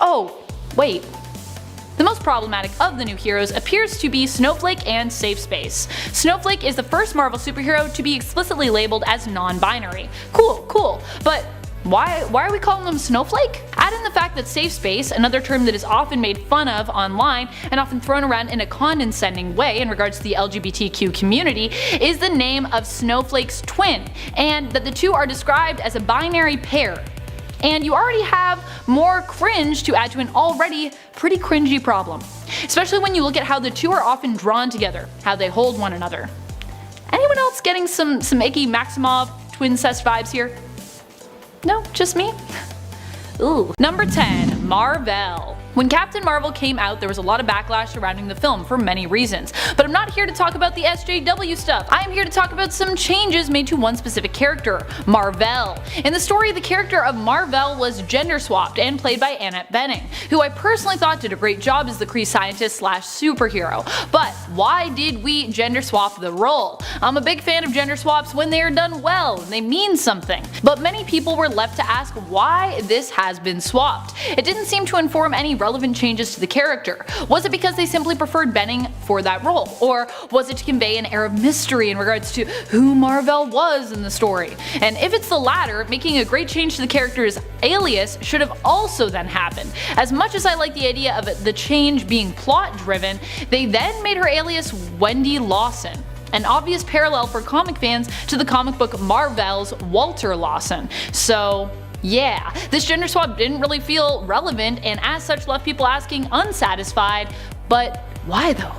Oh, wait. The most problematic of the new heroes appears to be Snowflake and Safe Space. Snowflake is the first Marvel superhero to be explicitly labeled as non-binary. Cool, but why are we calling them Snowflake? Add in the fact that Safe Space, another term that is often made fun of online and often thrown around in a condescending way in regards to the LGBTQ community, is the name of Snowflake's twin, and that the two are described as a binary pair. And you already have more cringe to add to an already pretty cringy problem. Especially when you look at how the two are often drawn together, how they hold one another. Anyone else getting some icky Maximoff twincest vibes here? No, just me? Ooh. Number 10. Mar-Vell. When Captain Marvel came out, there was a lot of backlash surrounding the film for many reasons, but I'm not here to talk about the SJW stuff. I am here to talk about some changes made to one specific character, Mar-Vell. In the story, the character of Mar-Vell was gender swapped and played by Annette Bening, who I personally thought did a great job as the Kree scientist slash superhero. But why did we gender swap the role? I'm a big fan of gender swaps when they are done well, and they mean something. But many people were left to ask why this has been swapped. It didn't seem to inform any relevant changes to the character? Was it because they simply preferred Benning for that role? Or was it to convey an air of mystery in regards to who Mar-Vell was in the story? And if it's the latter, making a great change to the character's alias should have also then happened. As much as I like the idea of the change being plot driven, they then made her alias Wendy Lawson. An obvious parallel for comic fans to the comic book Mar-Vell's Walter Lawson. So yeah, this gender swap didn't really feel relevant and as such left people asking unsatisfied, but why though?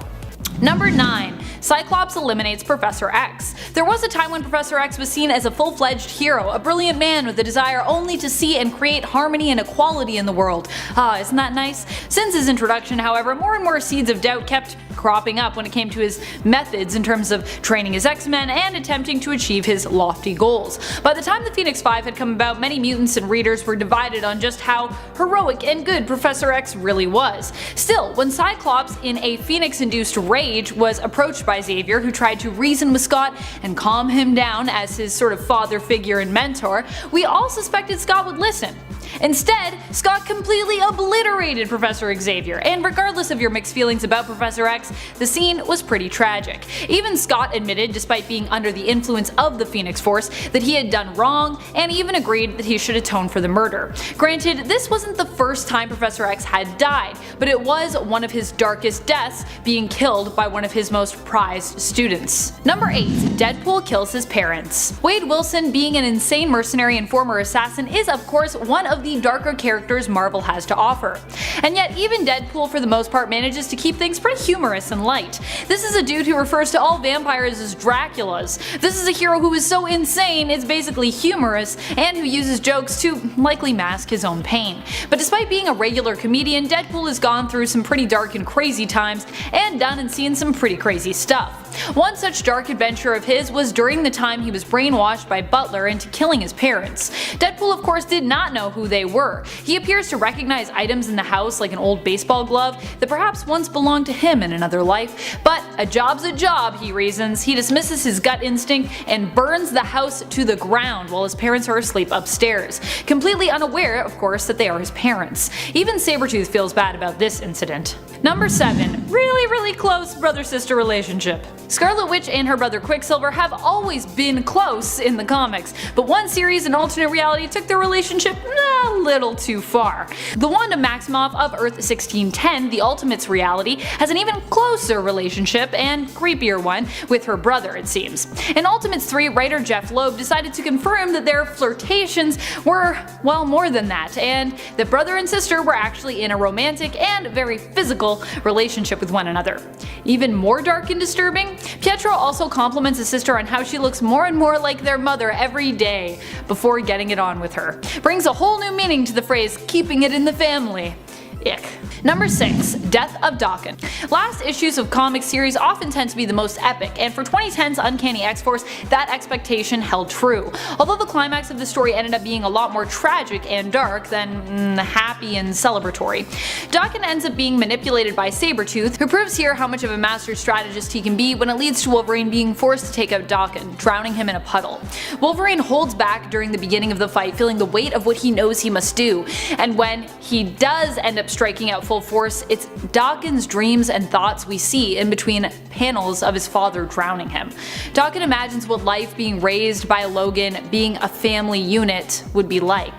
Number 9. Cyclops eliminates Professor X. There was a time when Professor X was seen as a full-fledged hero, a brilliant man with a desire only to see and create harmony and equality in the world. Isn't that nice? Since his introduction, however, more and more seeds of doubt kept cropping up when it came to his methods in terms of training his X-Men and attempting to achieve his lofty goals. By the time the Phoenix Five had come about, many mutants and readers were divided on just how heroic and good Professor X really was. Still, when Cyclops, in a Phoenix-induced rage, was approached by Xavier, who tried to reason with Scott and calm him down as his sort of father figure and mentor, we all suspected Scott would listen. Instead, Scott completely obliterated Professor Xavier, and regardless of your mixed feelings about Professor X, the scene was pretty tragic. Even Scott admitted, despite being under the influence of the Phoenix Force, that he had done wrong, and even agreed that he should atone for the murder. Granted, this wasn't the first time Professor X had died, but it was one of his darkest deaths, being killed by one of his most prized students. Number 8. Deadpool kills his parents. Wade Wilson, being an insane mercenary and former assassin, is of course one of the darker characters Marvel has to offer. And yet even Deadpool for the most part manages to keep things pretty humorous and light. This is a dude who refers to all vampires as Draculas. This is a hero who is so insane it's basically humorous, and who uses jokes to likely mask his own pain. But despite being a regular comedian, Deadpool has gone through some pretty dark and crazy times, and done and seen some pretty crazy stuff. One such dark adventure of his was during the time he was brainwashed by Butler into killing his parents. Deadpool of course did not know who they were. He appears to recognize items in the house like an old baseball glove that perhaps once belonged to him in another life, but a job's a job, he reasons. He dismisses his gut instinct and burns the house to the ground while his parents are asleep upstairs, completely unaware of course that they are his parents. Even Sabretooth feels bad about this incident. Number 7. Really close brother-sister relationship. Scarlet Witch and her brother Quicksilver have always been close in the comics, but one series in alternate reality took their relationship a little too far. The Wanda Maximoff of Earth 1610, the Ultimates reality, has an even closer relationship, and creepier one, with her brother it seems. In Ultimates 3, writer Jeff Loeb decided to confirm that their flirtations were, well, more than that, and that brother and sister were actually in a romantic and very physical relationship with one another. Even more dark and disturbing, Pietro also compliments his sister on how she looks more and more like their mother every day before getting it on with her. Brings a whole new meaning to the phrase keeping it in the family. Ick. Number 6. Death of Daken. Last issues of comic series often tend to be the most epic, and for 2010's Uncanny X-Force, that expectation held true. Although the climax of the story ended up being a lot more tragic and dark than happy and celebratory. Daken ends up being manipulated by Sabretooth, who proves here how much of a master strategist he can be when it leads to Wolverine being forced to take out Daken, drowning him in a puddle. Wolverine holds back during the beginning of the fight, feeling the weight of what he knows he must do, and when he does end up striking out full force, it's Daken's dreams and thoughts we see in between panels of his father drowning him. Daken imagines what life being raised by Logan, being a family unit, would be like.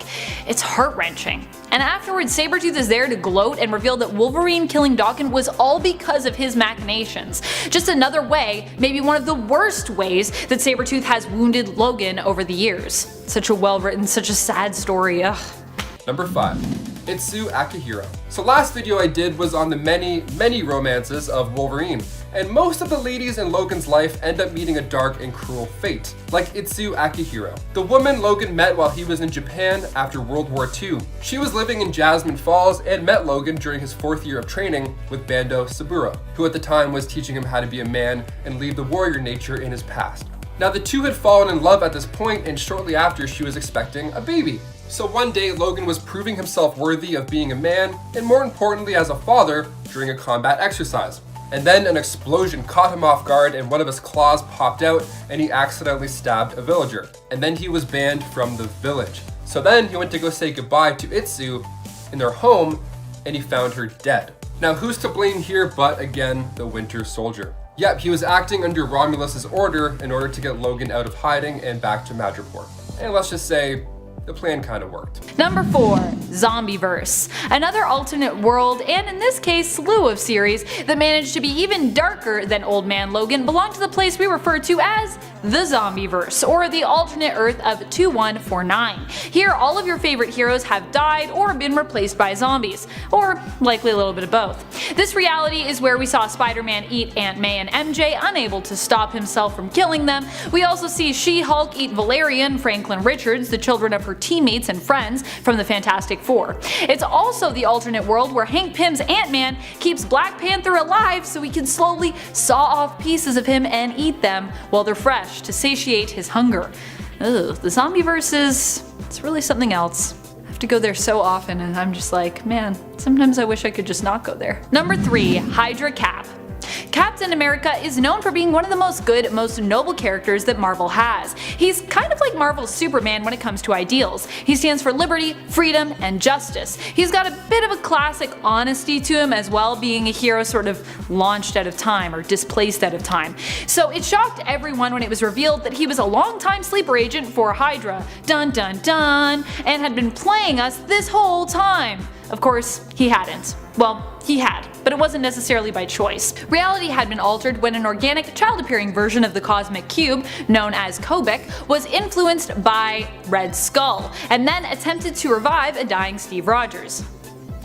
It's heart-wrenching. And afterwards, Sabretooth is there to gloat and reveal that Wolverine killing Daken was all because of his machinations. Just another way, maybe one of the worst ways, that Sabretooth has wounded Logan over the years. Such a well-written, such a sad story, ugh. Number 5. Itsu Akihiro. So last video I did was on the many romances of Wolverine, and most of the ladies in Logan's life end up meeting a dark and cruel fate, like Itsu Akihiro, the woman Logan met while he was in Japan after World War II. She was living in Jasmine Falls and met Logan during his 4th year of training with Bando Saburo, who at the time was teaching him how to be a man and leave the warrior nature in his past. Now the two had fallen in love at this point, and shortly after she was expecting a baby. So one day Logan was proving himself worthy of being a man, and more importantly as a father, during a combat exercise. And then an explosion caught him off guard and one of his claws popped out and he accidentally stabbed a villager. And then he was banned from the village. So then he went to go say goodbye to Itsu in their home, and he found her dead. Now who's to blame here but again the Winter Soldier? Yep, he was acting under Romulus's order in order to get Logan out of hiding and back to Madripoor. And let's just say, the plan kind of worked. Number 4. Zombieverse. Another alternate world, and in this case slew of series, that managed to be even darker than Old Man Logan belonged to the place we refer to as the Zombieverse, or the alternate Earth of 2149. Here all of your favorite heroes have died or been replaced by zombies, or likely a little bit of both. This reality is where we saw Spider-Man eat Aunt May and MJ, unable to stop himself from killing them. We also see She-Hulk eat Valerian, Franklin Richards, the children of her teammates and friends from the Fantastic Four. It's also the alternate world where Hank Pym's Ant-Man keeps Black Panther alive so he can slowly saw off pieces of him and eat them while they're fresh to satiate his hunger. Ugh, the Zombieverse it's really something else. I have to go there so often and I'm just like, man, sometimes I wish I could just not go there. Number 3. Hydra Cap. Captain America is known for being one of the most good, most noble characters that Marvel has. He's kind of like Marvel's Superman when it comes to ideals. He stands for liberty, freedom, and justice. He's got a bit of a classic honesty to him as well, being a hero sort of launched out of time or displaced out of time. So it shocked everyone when it was revealed that he was a long-time sleeper agent for Hydra, dun dun dun, and had been playing us this whole time. Of course, he hadn't. Well, he had, but it wasn't necessarily by choice. Reality had been altered when an organic, child-appearing version of the Cosmic Cube, known as Kobik, was influenced by Red Skull, and then attempted to revive a dying Steve Rogers,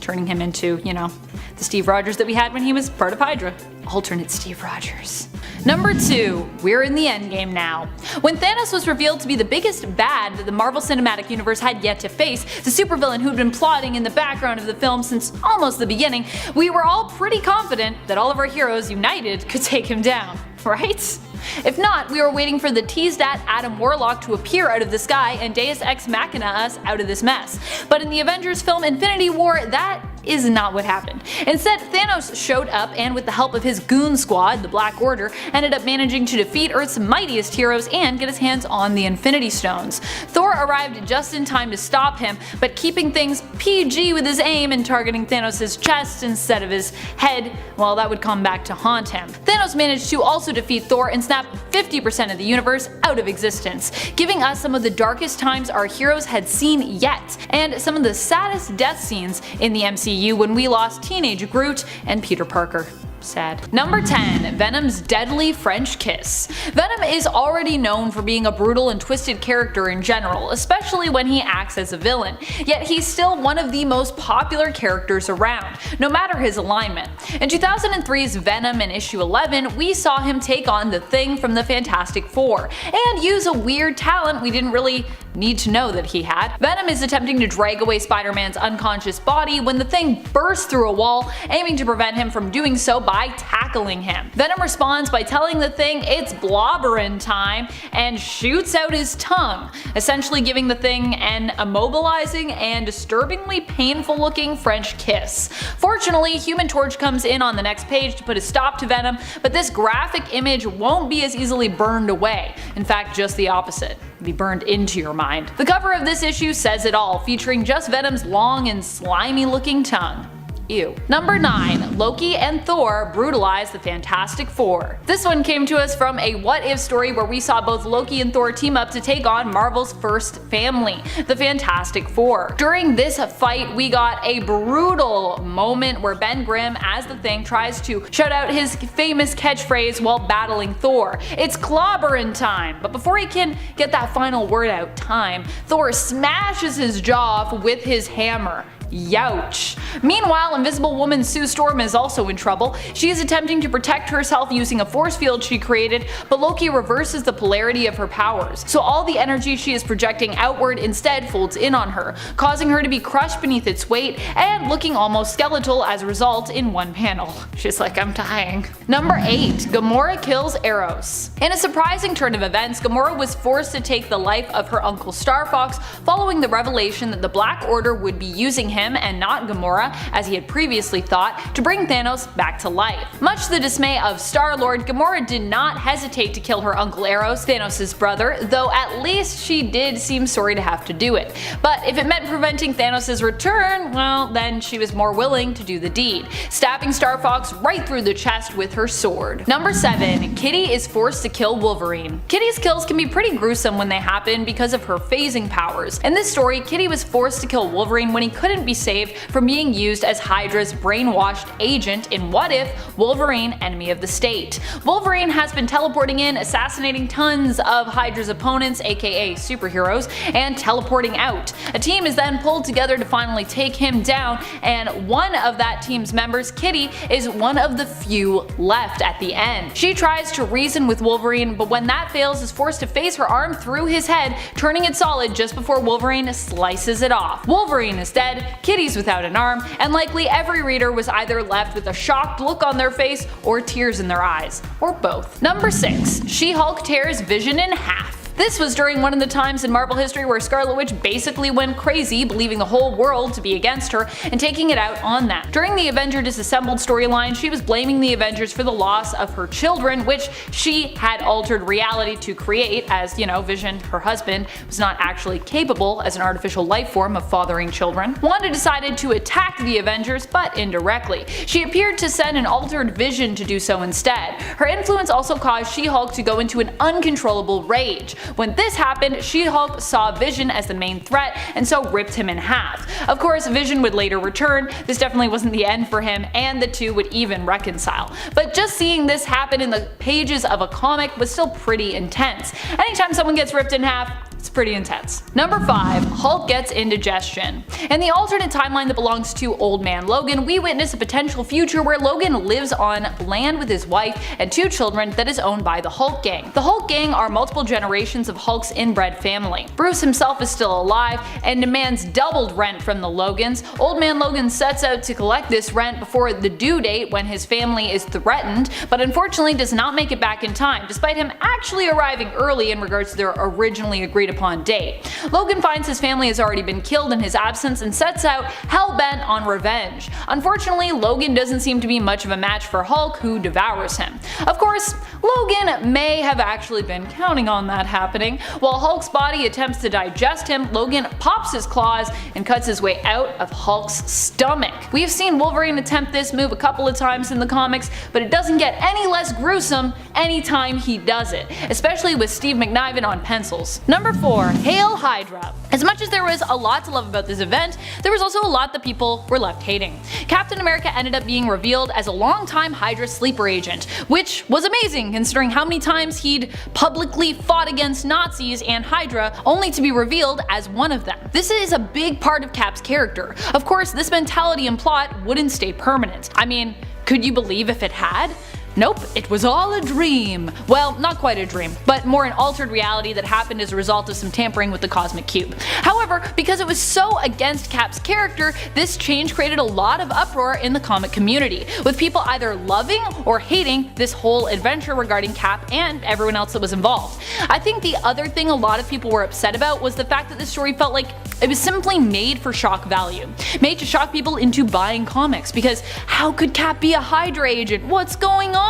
turning him into, you know, the Steve Rogers that we had when he was part of Hydra. Alternate Steve Rogers. Number 2. We're in the endgame now. When Thanos was revealed to be the biggest bad that the Marvel Cinematic Universe had yet to face, the supervillain who'd been plotting in the background of the film since almost the beginning, we were all pretty confident that all of our heroes united could take him down, right? If not, we were waiting for the teased-at Adam Warlock to appear out of the sky and Deus Ex Machina us out of this mess. But in the Avengers film Infinity War, that is not what happened. Instead, Thanos showed up and with the help of his goon squad, the Black Order, ended up managing to defeat Earth's mightiest heroes and get his hands on the Infinity Stones. Thor arrived just in time to stop him, but keeping things PG with his aim and targeting Thanos' chest instead of his head, well, that would come back to haunt him. Thanos managed to also defeat Thor and snap 50% of the universe out of existence, giving us some of the darkest times our heroes had seen yet, and some of the saddest death scenes in the MCU when we lost teenage Groot and Peter Parker. Sad. Number 10. Venom's deadly French kiss. Venom is already known for being a brutal and twisted character in general, especially when he acts as a villain. Yet he's still one of the most popular characters around, no matter his alignment. In 2003's Venom in issue 11, we saw him take on the Thing from the Fantastic Four, and use a weird talent we didn't really need to know that he had. Venom is attempting to drag away Spider-Man's unconscious body when the Thing bursts through a wall, aiming to prevent him from doing so by tackling him. Venom responds by telling the Thing it's blobberin' time and shoots out his tongue, essentially giving the Thing an immobilizing and disturbingly painful looking French kiss. Fortunately, Human Torch comes in on the next page to put a stop to Venom, but this graphic image won't be as easily burned away. In fact, just the opposite. It'll be burned into your mind. The cover of this issue says it all, featuring just Venom's long and slimy looking tongue. Ew. Number 9. Loki and Thor brutalize the Fantastic Four. This one came to us from a What If story where we saw both Loki and Thor team up to take on Marvel's first family, the Fantastic Four. During this fight, we got a brutal moment where Ben Grimm, as the Thing, tries to shout out his famous catchphrase while battling Thor. It's clobberin' time! But before he can get that final word out, time, Thor smashes his jaw off with his hammer. Youch. Meanwhile, Invisible Woman Sue Storm is also in trouble. She is attempting to protect herself using a force field she created, but Loki reverses the polarity of her powers, so all the energy she is projecting outward instead folds in on her, causing her to be crushed beneath its weight and looking almost skeletal as a result in one panel. She's like, I'm dying. Number 8. Gamora kills Eros. In a surprising turn of events, Gamora was forced to take the life of her uncle Star Fox following the revelation that the Black Order would be using him him and not Gamora, as he had previously thought, to bring Thanos back to life. Much to the dismay of Star-Lord, Gamora did not hesitate to kill her Uncle Eros, Thanos' brother, though at least she did seem sorry to have to do it. But if it meant preventing Thanos' return, well, then she was more willing to do the deed, stabbing Star Fox right through the chest with her sword. Number 7. Kitty is forced to kill Wolverine. Kitty's kills can be pretty gruesome when they happen because of her phasing powers. In this story, Kitty was forced to kill Wolverine when he couldn't be saved from being used as Hydra's brainwashed agent in What If: Wolverine, Enemy of the State. Wolverine has been teleporting in, assassinating tons of Hydra's opponents, aka superheroes, and teleporting out. A team is then pulled together to finally take him down, and one of that team's members, Kitty, is one of the few left at the end. She tries to reason with Wolverine, but when that fails, is forced to phase her arm through his head, turning it solid just before Wolverine slices it off. Wolverine is dead, Kitty's without an arm, and likely every reader was either left with a shocked look on their face or tears in their eyes, or both. Number 6. She-Hulk tears Vision in half. This was during one of the times in Marvel history where Scarlet Witch basically went crazy, believing the whole world to be against her and taking it out on them. During the Avenger Disassembled storyline, she was blaming the Avengers for the loss of her children, which she had altered reality to create, as, you know, Vision, her husband, was not actually capable as an artificial life form of fathering children. Wanda decided to attack the Avengers, but indirectly. She appeared to send an altered Vision to do so instead. Her influence also caused She-Hulk to go into an uncontrollable rage. When this happened, She-Hulk saw Vision as the main threat and so ripped him in half. Of course, Vision would later return. This definitely wasn't the end for him, and the two would even reconcile. But just seeing this happen in the pages of a comic was still pretty intense. Anytime someone gets ripped in half, it's pretty intense. Number 5. Hulk gets indigestion. In the alternate timeline that belongs to Old Man Logan, we witness a potential future where Logan lives on land with his wife and 2 children that is owned by the Hulk Gang. The Hulk Gang are multiple generations of Hulk's inbred family. Bruce himself is still alive and demands doubled rent from the Logans. Old Man Logan sets out to collect this rent before the due date when his family is threatened, but unfortunately does not make it back in time, despite him actually arriving early in regards to their originally agreed upon date. Logan finds his family has already been killed in his absence and sets out hell-bent on revenge. Unfortunately, Logan doesn't seem to be much of a match for Hulk, who devours him. Of course, Logan may have actually been counting on that happening. While Hulk's body attempts to digest him, Logan pops his claws and cuts his way out of Hulk's stomach. We have seen Wolverine attempt this move a couple of times in the comics, but it doesn't get any less gruesome anytime he does it, especially with Steve McNiven on pencils. Number 4. Hail Hydra. As much as there was a lot to love about this event, there was also a lot that people were left hating. Captain America ended up being revealed as a longtime Hydra sleeper agent, which was amazing considering how many times he'd publicly fought against Nazis and Hydra, only to be revealed as one of them. This is a big part of Cap's character. Of course, this mentality and plot wouldn't stay permanent. I mean, could you believe if it had? Nope, it was all a dream. Well, not quite a dream, but more an altered reality that happened as a result of some tampering with the Cosmic Cube. However, because it was so against Cap's character, this change created a lot of uproar in the comic community, with people either loving or hating this whole adventure regarding Cap and everyone else that was involved. I think the other thing a lot of people were upset about was the fact that this story felt like it was simply made for shock value, made to shock people into buying comics, because how could Cap be a Hydra agent? What's going on?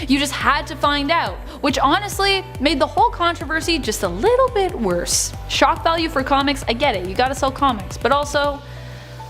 You just had to find out, which honestly made the whole controversy just a little bit worse. Shock value for comics, I get it, you gotta sell comics, but also,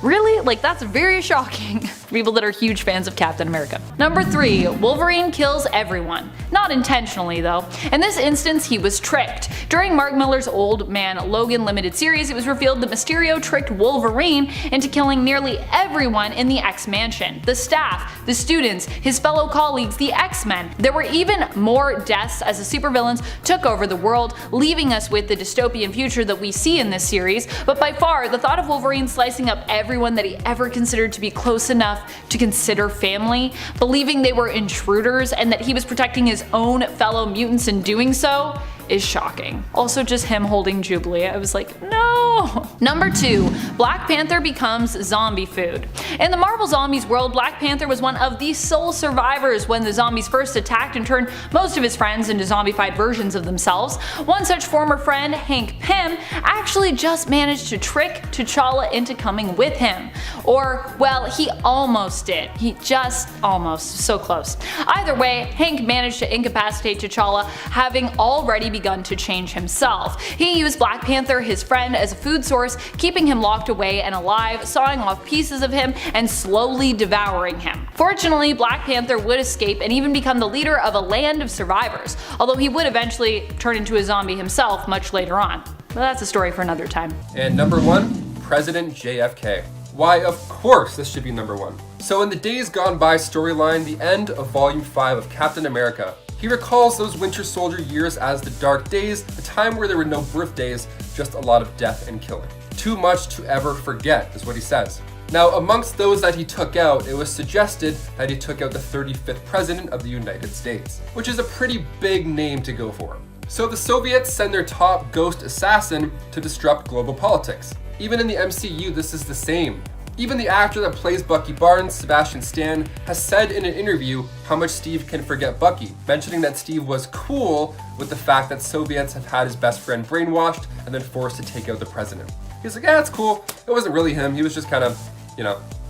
really? Like, that's very shocking for people that are huge fans of Captain America. Number 3. Wolverine kills everyone. Not intentionally though. In this instance, he was tricked. During Mark Millar's Old Man Logan limited series, it was revealed that Mysterio tricked Wolverine into killing nearly everyone in the X-Mansion. The staff, the students, his fellow colleagues, the X-Men. There were even more deaths as the supervillains took over the world, leaving us with the dystopian future that we see in this series, but by far, the thought of Wolverine slicing up everyone that he ever considered to be close enough to consider family, believing they were intruders and that he was protecting his own fellow mutants in doing so, is shocking. Also just him holding Jubilee, I was like, no! Number 2, Black Panther becomes zombie food. In the Marvel Zombies world, Black Panther was one of the sole survivors when the zombies first attacked and turned most of his friends into zombified versions of themselves. One such former friend, Hank Pym, actually just managed to trick T'Challa into coming with him. Or, well, he almost did. He just almost. So close. Either way, Hank managed to incapacitate T'Challa, having already begun to change himself. He used Black Panther, his friend, as a food source, keeping him locked away and alive, sawing off pieces of him and slowly devouring him. Fortunately, Black Panther would escape and even become the leader of a land of survivors, although he would eventually turn into a zombie himself much later on. But that's a story for another time. And number 1, President JFK. Why, of course this should be number 1. So in the Days Gone By storyline, the end of Volume 5 of Captain America, he recalls those Winter Soldier years as the dark days, a time where there were no birthdays, just a lot of death and killing. Too much to ever forget, is what he says. Now, amongst those that he took out, it was suggested that he took out the 35th President of the United States, which is a pretty big name to go for. So the Soviets send their top ghost assassin to disrupt global politics. Even in the MCU, this is the same. Even the actor that plays Bucky Barnes, Sebastian Stan, has said in an interview how much Steve can forget Bucky, mentioning that Steve was cool with the fact that Soviets have had his best friend brainwashed and then forced to take out the president. He's like, yeah, it's cool. It wasn't really him. He was just kind of,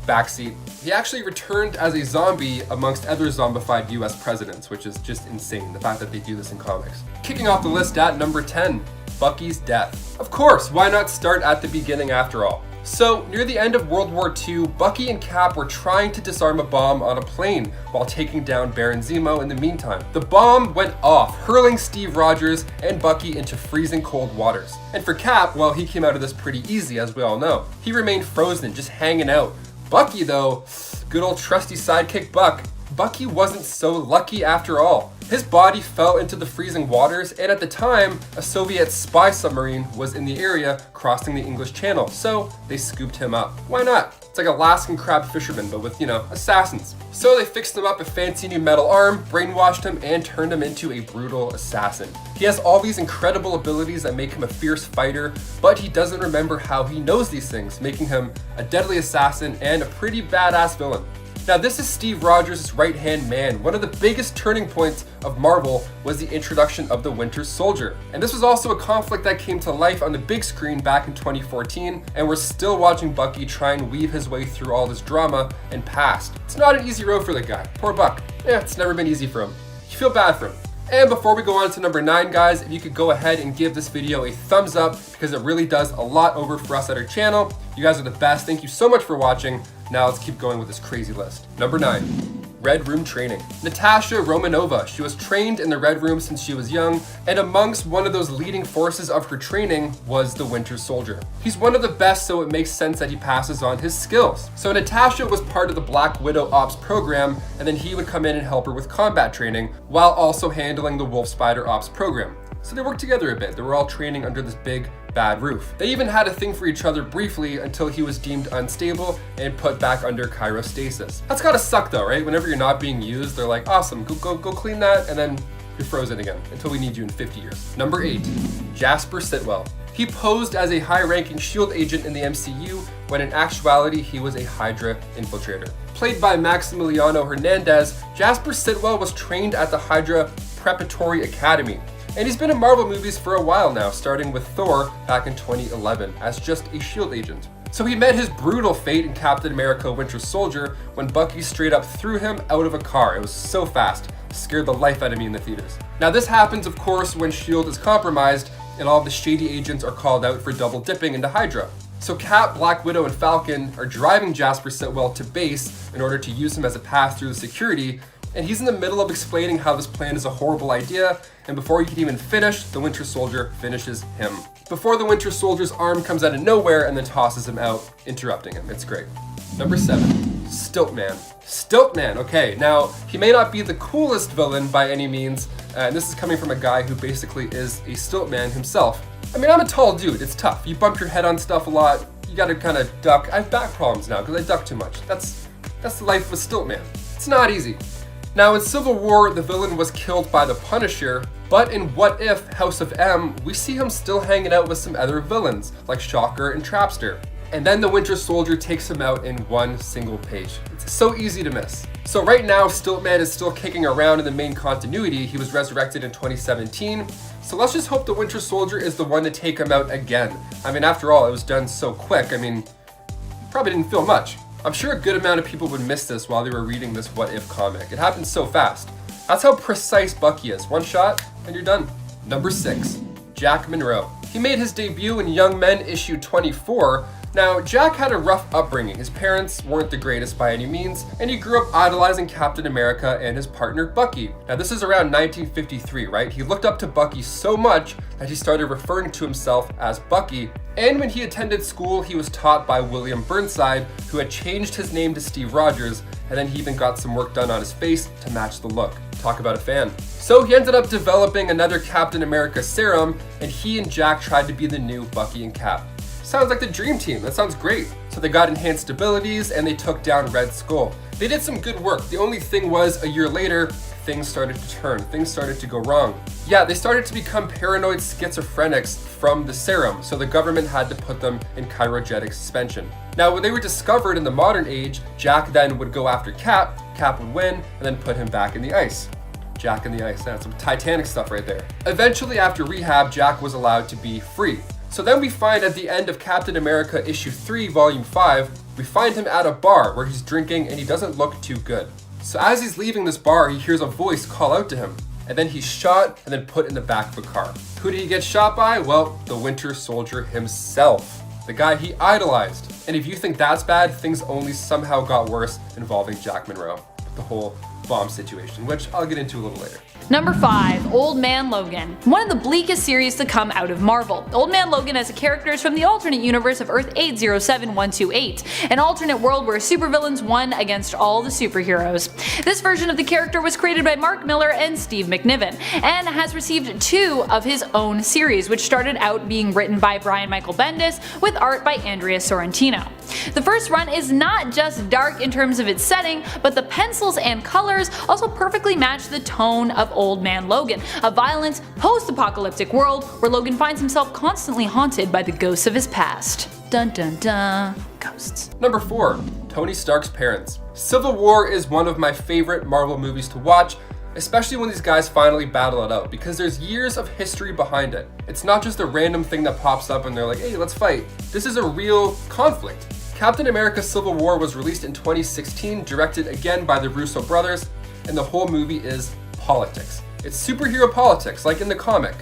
backseat. He actually returned as a zombie amongst other zombified US presidents, which is just insane, the fact that they do this in comics. Kicking off the list at number 10, Bucky's death. Of course, why not start at the beginning after all? So, near the end of World War II, Bucky and Cap were trying to disarm a bomb on a plane while taking down Baron Zemo in the meantime. The bomb went off, hurling Steve Rogers and Bucky into freezing cold waters. And for Cap, well, he came out of this pretty easy, as we all know. He remained frozen, just hanging out. Bucky, though, good old trusty sidekick Buck, Bucky wasn't so lucky after all. His body fell into the freezing waters, and at the time, a Soviet spy submarine was in the area crossing the English Channel, so they scooped him up. Why not? It's like Alaskan crab fishermen, but with, assassins. So they fixed him up a fancy new metal arm, brainwashed him, and turned him into a brutal assassin. He has all these incredible abilities that make him a fierce fighter, but he doesn't remember how he knows these things, making him a deadly assassin and a pretty badass villain. Now, this is Steve Rogers' right-hand man. One of the biggest turning points of Marvel was the introduction of the Winter Soldier. And this was also a conflict that came to life on the big screen back in 2014, and we're still watching Bucky try and weave his way through all this drama and past. It's not an easy road for the guy. Poor Buck. Yeah, it's never been easy for him. You feel bad for him. And before we go on to number 9, guys, if you could go ahead and give this video a thumbs up, because it really does a lot over for us at our channel. You guys are the best. Thank you so much for watching. Now let's keep going with this crazy list. Number 9. Red Room training. Natasha Romanova. She was trained in the Red Room since she was young, and amongst one of those leading forces of her training was the Winter Soldier. He's one of the best, so it makes sense that he passes on his skills. So Natasha was part of the Black Widow Ops program, and then he would come in and help her with combat training, while also handling the Wolf Spider Ops program. So they worked together a bit. They were all training under this big, bad roof. They even had a thing for each other briefly until he was deemed unstable and put back under cryostasis. That's gotta suck though, right? Whenever you're not being used, they're like, awesome, go clean that, and then you're frozen again until we need you in 50 years. Number 8, Jasper Sitwell. He posed as a high-ranking SHIELD agent in the MCU when in actuality he was a Hydra infiltrator. Played by Maximiliano Hernandez, Jasper Sitwell was trained at the Hydra Preparatory Academy. And he's been in Marvel movies for a while now, starting with Thor back in 2011 as just a SHIELD agent. So he met his brutal fate in Captain America Winter Soldier when Bucky straight up threw him out of a car. It was so fast, scared the life out of me in the theaters. Now this happens, of course, when SHIELD is compromised and all of the shady agents are called out for double dipping into Hydra. So Cap, Black Widow, and Falcon are driving Jasper Sitwell to base in order to use him as a path through the security, and he's in the middle of explaining how this plan is a horrible idea, and before he can even finish, the Winter Soldier finishes him. Before the Winter Soldier's arm comes out of nowhere and then tosses him out, interrupting him. It's great. Number 7, Stiltman. Stiltman, okay, now he may not be the coolest villain by any means, and this is coming from a guy who basically is a Stiltman himself. I mean, I'm a tall dude, it's tough. You bump your head on stuff a lot, you gotta kind of duck. I have back problems now because I duck too much. That's the life of a Stiltman. It's not easy. Now in Civil War, the villain was killed by the Punisher, But in What If House of M, we see him still hanging out with some other villains, like Shocker and Trapster. And then the Winter Soldier takes him out in one single page. It's so easy to miss. So right now, Stiltman is still kicking around in the main continuity. He was resurrected in 2017. So let's just hope the Winter Soldier is the one to take him out again. I mean, after all, it was done so quick. I mean, probably didn't feel much. I'm sure a good amount of people would miss this while they were reading this What If comic. It happened so fast. That's how precise Bucky is. One shot, and you're done. Number 6, Jack Monroe. He made his debut in Young Men issue 24. Now, Jack had a rough upbringing. His parents weren't the greatest by any means, and he grew up idolizing Captain America and his partner Bucky. Now, this is around 1953, right? He looked up to Bucky so much that he started referring to himself as Bucky. And when he attended school, he was taught by William Burnside, who had changed his name to Steve Rogers, and then he even got some work done on his face to match the look. Talk about a fan. So he ended up developing another Captain America serum, and he and Jack tried to be the new Bucky and Cap. Sounds like the dream team. That sounds great. So they got enhanced abilities and they took down Red Skull. They did some good work. The only thing was, a year later, things started to turn. Things started to go wrong. Yeah, they started to become paranoid schizophrenics from the serum, so the government had to put them in cryogenic suspension. Now, when they were discovered in the modern age, Jack then would go after Cap, Cap would win, and then put him back in the ice. Jack in the ice, that's some Titanic stuff right there. Eventually, after rehab, Jack was allowed to be free. So then we find at the end of Captain America issue 3, volume 5, we find him at a bar where he's drinking and he doesn't look too good. So as he's leaving this bar, he hears a voice call out to him, and then he's shot and then put in the back of a car. Who did he get shot by? Well, the Winter Soldier himself, the guy he idolized. And if you think that's bad, things only somehow got worse involving Jack Monroe. The whole bomb situation, which I'll get into a little later. Number 5, Old Man Logan. One of the bleakest series to come out of Marvel. Old Man Logan as a character is from the alternate universe of Earth 807128, an alternate world where supervillains won against all the superheroes. This version of the character was created by Mark Millar and Steve McNiven, and has received 2 of his own series, which started out being written by Brian Michael Bendis with art by Andrea Sorrentino. The first run is not just dark in terms of its setting, but the pencils and colors also perfectly match the tone of Old Man Logan, a violent, post-apocalyptic world where Logan finds himself constantly haunted by the ghosts of his past. Dun dun dun. Ghosts. Number 4, Tony Stark's parents. Civil War is one of my favorite Marvel movies to watch, especially when these guys finally battle it out, because there's years of history behind it. It's not just a random thing that pops up and they're like, hey, let's fight. This is a real conflict. Captain America Civil War was released in 2016, directed again by the Russo brothers, and the whole movie is politics. It's superhero politics, like in the comic,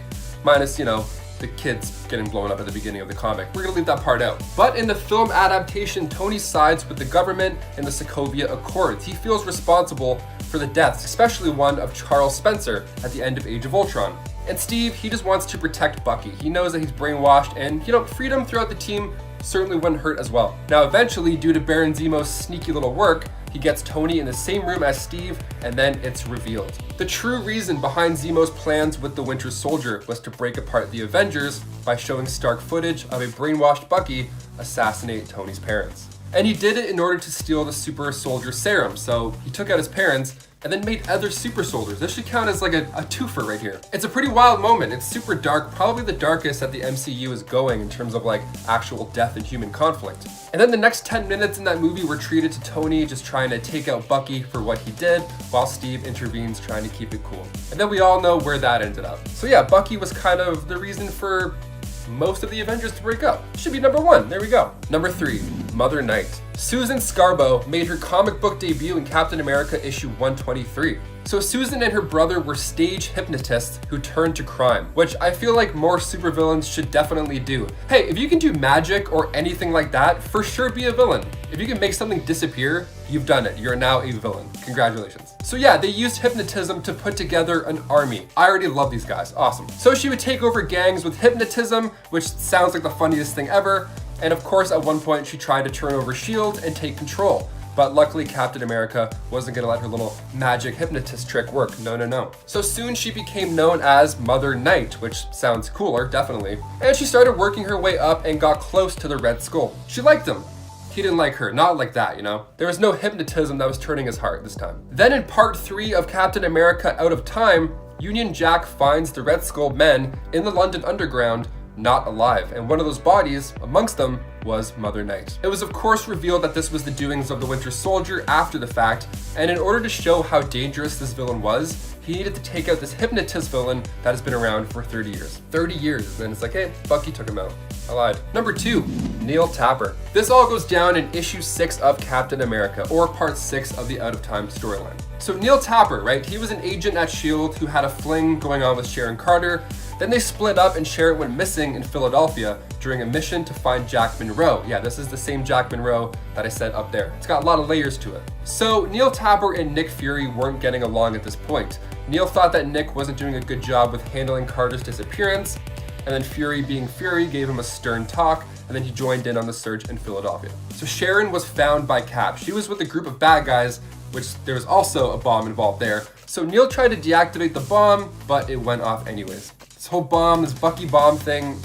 minus, the kids getting blown up at the beginning of the comic. We're gonna leave that part out. But in the film adaptation, Tony sides with the government in the Sokovia Accords. He feels responsible for the deaths, especially one of Charles Spencer at the end of Age of Ultron. And Steve, he just wants to protect Bucky. He knows that he's brainwashed, and freedom throughout the team certainly wouldn't hurt as well. Now eventually, due to Baron Zemo's sneaky little work, he gets Tony in the same room as Steve, and then it's revealed. The true reason behind Zemo's plans with the Winter Soldier was to break apart the Avengers by showing Stark footage of a brainwashed Bucky assassinate Tony's parents. And he did it in order to steal the super soldier serum, so he took out his parents and then made other super soldiers. This should count as like a twofer right here. It's a pretty wild moment. It's super dark, probably the darkest that the MCU is going in terms of like actual death and human conflict. And then the next 10 minutes in that movie were treated to Tony just trying to take out Bucky for what he did, while Steve intervenes trying to keep it cool. And then we all know where that ended up. So yeah, Bucky was kind of the reason for most of the Avengers to break up. Should be number 1, there we go. Number 3, Mother Knight. Susan Scarborough made her comic book debut in Captain America issue 123. So Susan and her brother were stage hypnotists who turned to crime, which I feel like more supervillains should definitely do. Hey, if you can do magic or anything like that, for sure be a villain. If you can make something disappear, you've done it. You're now a villain. Congratulations. So yeah, they used hypnotism to put together an army. I already love these guys. Awesome. So she would take over gangs with hypnotism, which sounds like the funniest thing ever. And of course, at one point, she tried to turn over S.H.I.E.L.D. and take control. But luckily, Captain America wasn't gonna let her little magic hypnotist trick work. No. So soon she became known as Mother Knight, which sounds cooler, definitely. And she started working her way up and got close to the Red Skull. She liked him. He didn't like her, not like that, There was no hypnotism that was turning his heart this time. Then in part 3 of Captain America Out of Time, Union Jack finds the Red Skull men in the London Underground not alive, and one of those bodies, amongst them, was Mother Night. It was of course revealed that this was the doings of the Winter Soldier after the fact, and in order to show how dangerous this villain was, he needed to take out this hypnotist villain that has been around for 30 years. 30 years, and it's like, hey, Bucky took him out. I lied. Number 2, Neil Tapper. This all goes down in issue 6 of Captain America, or part 6 of the Out of Time storyline. So Neil Tapper, right, he was an agent at S.H.I.E.L.D. who had a fling going on with Sharon Carter. Then they split up and Sharon went missing in Philadelphia during a mission to find Jack Monroe. Yeah, this is the same Jack Monroe that I said up there. It's got a lot of layers to it. So Neil Tapper and Nick Fury weren't getting along at this point. Neil thought that Nick wasn't doing a good job with handling Carter's disappearance, and then Fury, being Fury, gave him a stern talk, and then he joined in on the search in Philadelphia. So Sharon was found by Cap. She was with a group of bad guys, which there was also a bomb involved there. So Neil tried to deactivate the bomb, but it went off anyways. This whole bomb, this Bucky bomb thing,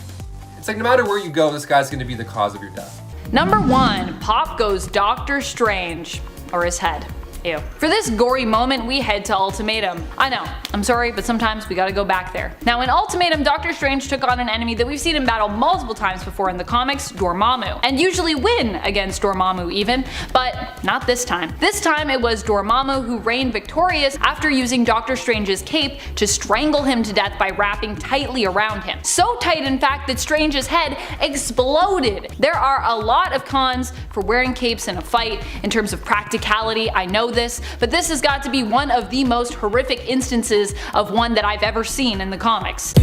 it's like no matter where you go, this guy's gonna be the cause of your death. Number 1, Pop goes Doctor Strange, or his head. Ew. For this gory moment, we head to Ultimatum. I know, I'm sorry, but sometimes we gotta go back there. Now in Ultimatum, Doctor Strange took on an enemy that we've seen him battle multiple times before in the comics, Dormammu, and usually win against Dormammu even, but not this time. This time it was Dormammu who reigned victorious after using Doctor Strange's cape to strangle him to death by wrapping tightly around him. So tight in fact that Strange's head exploded. There are a lot of cons for wearing capes in a fight in terms of practicality, I know this, but this has got to be one of the most horrific instances of one that I've ever seen in the comics.